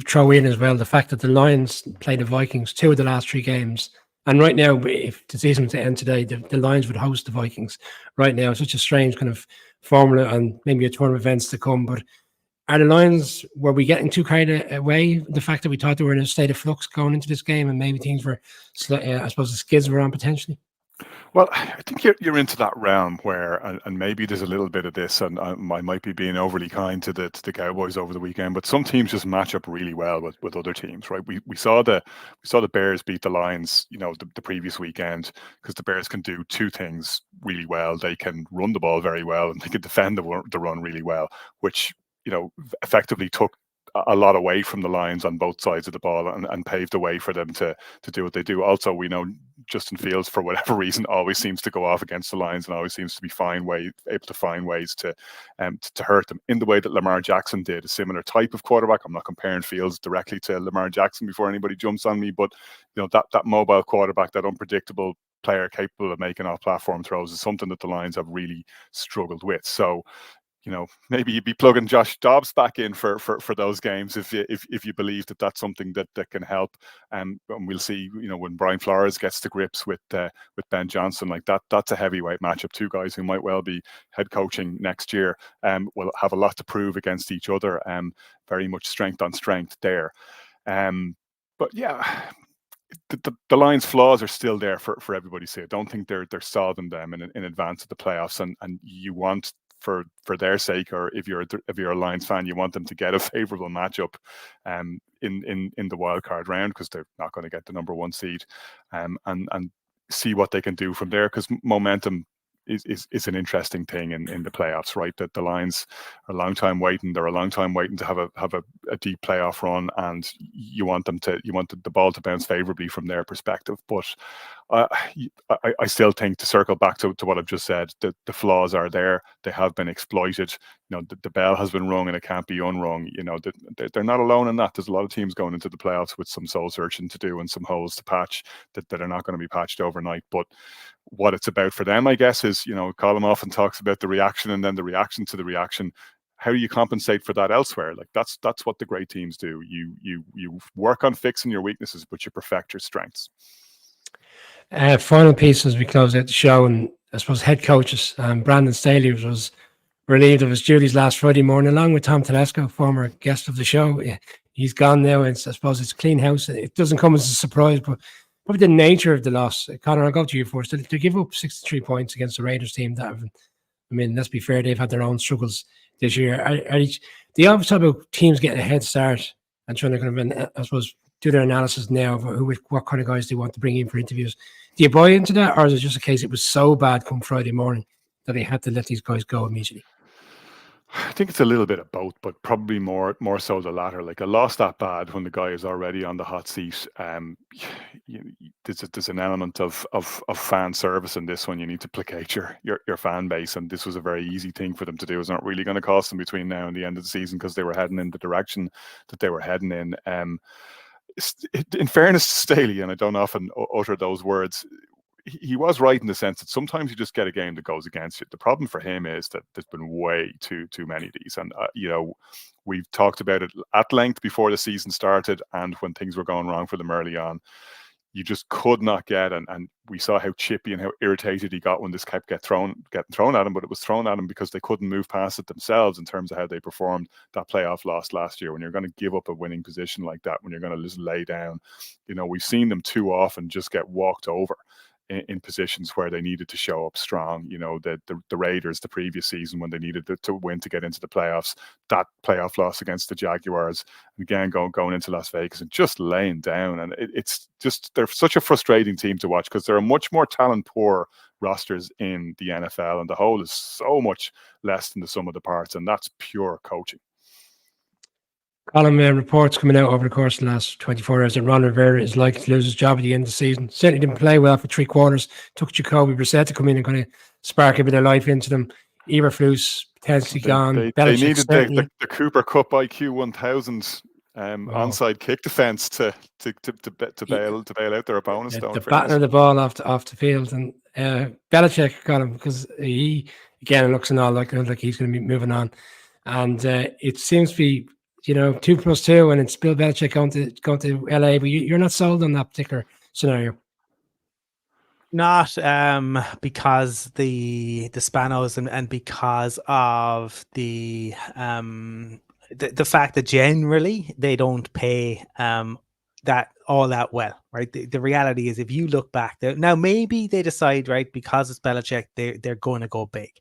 throw in as well the fact that the Lions played the Vikings 2 of the last 3 games. And right now, if the season was to end today, the Lions would host the Vikings right now. It's such a strange kind of formula, and maybe a turn of events to come. But are the Lions, were we getting too carried away? The fact that we thought they were in a state of flux going into this game, and maybe things were, I suppose the skids were on potentially? Well, I think you're into that realm where, and maybe there's a little bit of this, and I might be being overly kind to the Cowboys over the weekend, but some teams just match up really well with other teams, right? We saw the Bears beat the Lions, the previous weekend, because the Bears can do 2 things really well. They can run the ball very well, and they can defend the run really well, which effectively took a lot away from the Lions on both sides of the ball and paved the way for them to do what they do. Also, we know Justin Fields, for whatever reason, always seems to go off against the Lions and always seems to be able to find ways to hurt them in the way that Lamar Jackson did, a similar type of quarterback. I'm not comparing Fields directly to Lamar Jackson before anybody jumps on me, but that mobile quarterback, that unpredictable player capable of making off-platform throws, is something that the Lions have really struggled with. So maybe you'd be plugging Josh Dobbs back in for those games if you believe that that's something that can help. And we'll see, when Brian Flores gets to grips with Ben Johnson, like that's a heavyweight matchup. 2 guys who might well be head coaching next year, will have a lot to prove against each other. Very much strength on strength there. But yeah. The Lions' flaws are still there for everybody to see. I don't think they're solving them in advance of the playoffs, and you want, for their sake, or if you're a Lions fan, you want them to get a favorable matchup in the wild card round, because they're not going to get the number 1 seed, and see what they can do from there, because momentum is an interesting thing in the playoffs, right? That the Lions are a long time waiting. They're a long time waiting to have a deep playoff run, and you want the ball to bounce favorably from their perspective. But I still think, to circle back to what I've just said, that the flaws are there. They have been exploited. The bell has been rung, and it can't be unrung. They're not alone in that. There's a lot of teams going into the playoffs with some soul searching to do and some holes to patch that are not going to be patched overnight. But what it's about for them, I guess, is, Colin often talks about the reaction and then the reaction to the reaction. How do you compensate for that elsewhere? Like that's what the great teams do. You work on fixing your weaknesses, but you perfect your strengths. Final piece as we close out the show, and I suppose head coaches. Brandon Staley was relieved of his duties last Friday morning, along with Tom Telesco, former guest of the show. He's gone now. I suppose it's clean house. It doesn't come as a surprise, but probably the nature of the loss. Connor, I'll go to you first. To give up 63 points against the Raiders team that have, let's be fair, they've had their own struggles this year. They always talk about teams getting a head start and trying to kind of, I suppose, do their analysis now of what kind of guys they want to bring in for interviews. Do you buy into that, or is it just a case it was so bad come Friday morning that they had to let these guys go immediately? I think it's a little bit of both, but probably more so the latter. Like, a loss that bad when the guy is already on the hot seat, there's an element of fan service in this one. You need to placate your fan base, and this was a very easy thing for them to do. It's not really going to cost them between now and the end of the season because they were heading in the direction that they were heading in. In fairness to Staley, and I don't often utter those words, he was right in the sense that sometimes you just get a game that goes against you. The problem for him is that there's been way too many of these, and we've talked about it at length before the season started, and when things were going wrong for them early on, you just could not get, and we saw how chippy and how irritated he got when this kept getting thrown at him, but it was thrown at him because they couldn't move past it themselves in terms of how they performed that playoff loss last year. When you're going to give up a winning position like that, when you're going to just lay down, we've seen them too often just get walked over in positions where they needed to show up strong. The Raiders the previous season, when they needed to win to get into the playoffs, that playoff loss against the Jaguars, and again going into Las Vegas and just laying down. And it's just, they're such a frustrating team to watch because they're a much more talent poor rosters in the NFL, and the whole is so much less than the sum of the parts, and that's pure coaching. Colin, reports coming out over the course of the last 24 hours that Ron Rivera is likely to lose his job at the end of the season. Certainly didn't play well for 3 quarters. Took Jacoby Brissett to come in and kind of spark a bit of life into them. Eberflus potentially gone. They needed the Cooper Cup IQ 1000 onside kick defense to bail out their opponents. The batting of the ball off the field, and Belichick got him because he again looks and all like he's going to be moving on, and it seems to be 2+2, and it's Bill Belichick going to LA, but you're not sold on that particular scenario. Not because the Spanos and because of the fact that generally they don't pay that all that well, right? The reality is, if you look back now, maybe they decide, right, because it's Belichick, they're going to go big,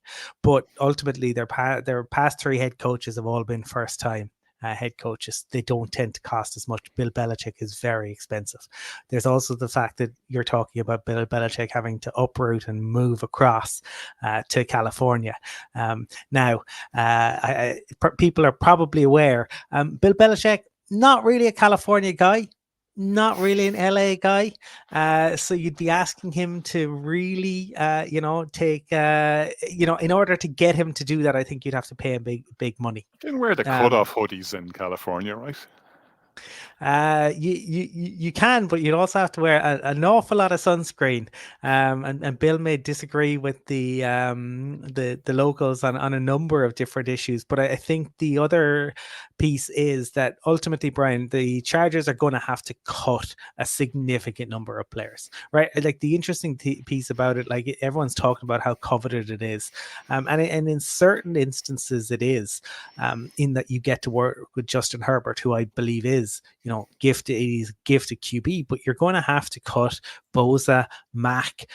but ultimately their past 3 head coaches have all been first time head coaches. They don't tend to cost as much. Bill Belichick is very expensive. There's also the fact that you're talking about Bill Belichick having to uproot and move across to California. Now, people are probably aware, Bill Belichick, not really a California guy, not really an LA guy. So you'd be asking him to really, take, in order to get him to do that, I think you'd have to pay him big money. You can wear the cut-off hoodies in California, right? You can, but you'd also have to wear an awful lot of sunscreen. And Bill may disagree with the locals on a number of different issues. But I think the other piece is that ultimately, Brian, the Chargers are going to have to cut a significant number of players, right? Like, the interesting piece about it, like, everyone's talking about how coveted it is, and in certain instances it is, in that you get to work with Justin Herbert, who I believe is gifted QB, but you're going to have to cut Bosa, Mack,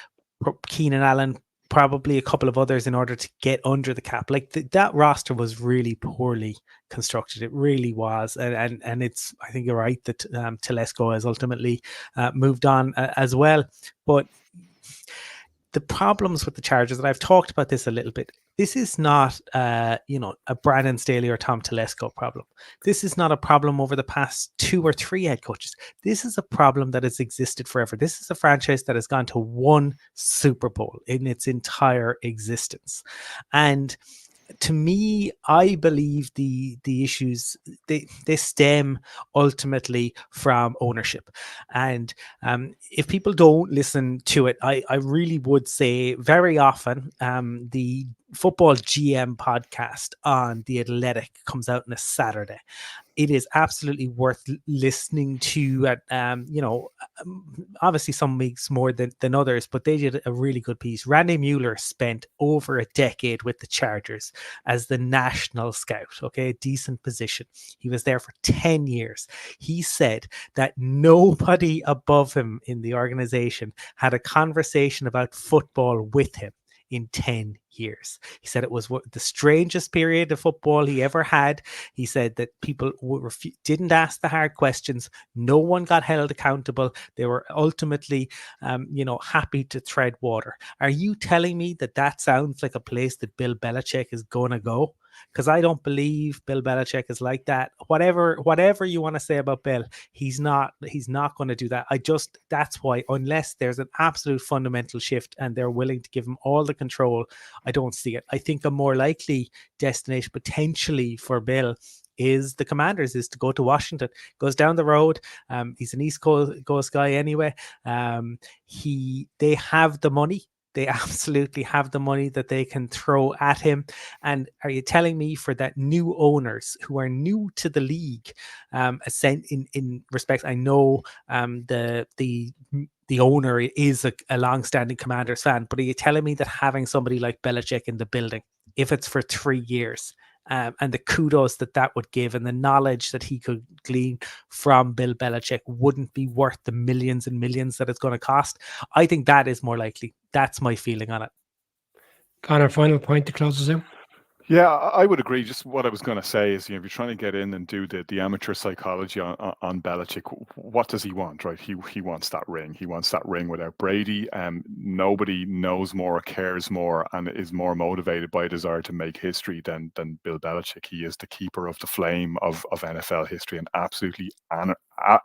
Keenan Allen, probably a couple of others in order to get under the cap. Like, that roster was really poorly constructed. It really was, and it's, I think you're right that Telesco has ultimately moved on as well. But the problems with the Chargers, and I've talked about this a little bit, this is not, a Brandon Staley or Tom Telesco problem. This is not a problem over the past 2 or 3 head coaches. This is a problem that has existed forever. This is a franchise that has gone to 1 Super Bowl in its entire existence. And to me, I believe the issues, they stem ultimately from ownership. And if people don't listen to it, I really would say very often the Football GM podcast on The Athletic comes out on a Saturday. It is absolutely worth listening to. Obviously some weeks more than others, but they did a really good piece. Randy Mueller spent over a decade with the Chargers as the national scout. Okay, a decent position. He was there for 10 years. He said that nobody above him in the organization had a conversation about football with him in 10 years. He said it was the strangest period of football he ever had. He said that people didn't ask the hard questions. No one got held accountable. They were ultimately, happy to tread water. Are you telling me that that sounds like a place that Bill Belichick is going to go? Because I don't believe Bill Belichick is like that. Whatever you want to say about Bill, he's not going to do that. That's why, unless there's an absolute fundamental shift and they're willing to give him all the control, I don't see it. I think a more likely destination potentially for Bill is the Commanders, is to go to Washington. Goes down the road. He's an East Coast guy anyway. They have the money. They absolutely have the money that they can throw at him. And are you telling me for that new owners who are new to the league, in respect, I know the owner is a long-standing Commanders fan, but are you telling me that having somebody like Belichick in the building, if it's for 3 years, and the kudos that would give and the knowledge that he could glean from Bill Belichick wouldn't be worth the millions and millions that it's going to cost? I think that is more likely. That's my feeling on it. Connor, final point to close us out. Yeah, I would agree. Just what I was going to say is, if you're trying to get in and do the amateur psychology on Belichick, what does he want, right? He wants that ring. He wants that ring without Brady. Nobody knows more, cares more, and is more motivated by a desire to make history than Bill Belichick. He is the keeper of the flame of NFL history, and absolutely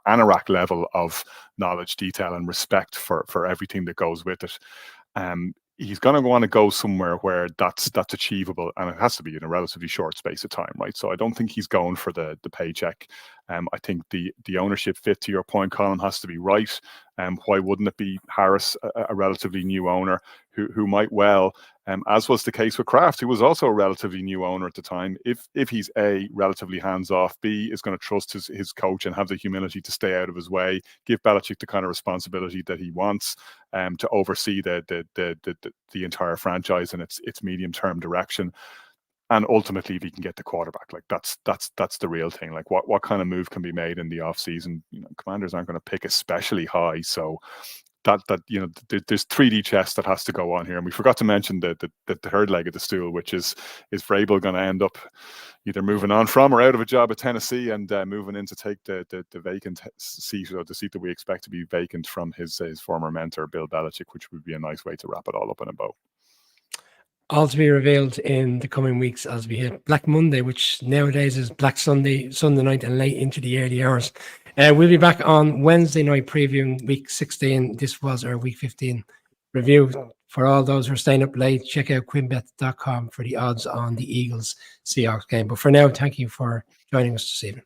anorak level of knowledge, detail, and respect for everything that goes with it. He's going to want to go somewhere where that's achievable, and it has to be in a relatively short space of time, right? So I don't think he's going for the paycheck. I think the ownership fit, to your point, Colin, has to be right. Why wouldn't it be Harris, a relatively new owner who might well, as was the case with Kraft, who was also a relatively new owner at the time, if he's A, relatively hands-off, B, is going to trust his coach and have the humility to stay out of his way, give Belichick the kind of responsibility that he wants, to oversee the entire franchise and its medium-term direction. And ultimately, if he can get the quarterback, like that's the real thing. Like what kind of move can be made in the offseason? Commanders aren't going to pick especially high, so that there's 3D chess that has to go on here. And we forgot to mention the third leg of the stool, which is Vrabel going to end up either moving on from or out of a job at Tennessee and moving in to take the vacant seat, or the seat that we expect to be vacant from his former mentor, Bill Belichick, which would be a nice way to wrap it all up in a bow. All to be revealed in the coming weeks as we hit Black Monday, which nowadays is Black Sunday night and late into the early hours. We'll be back on Wednesday night previewing week 16. This was our week 15 review. For all those who are staying up late, check out quinbet.com for the odds on the Eagles-Seahawks game. But for now, thank you for joining us this evening.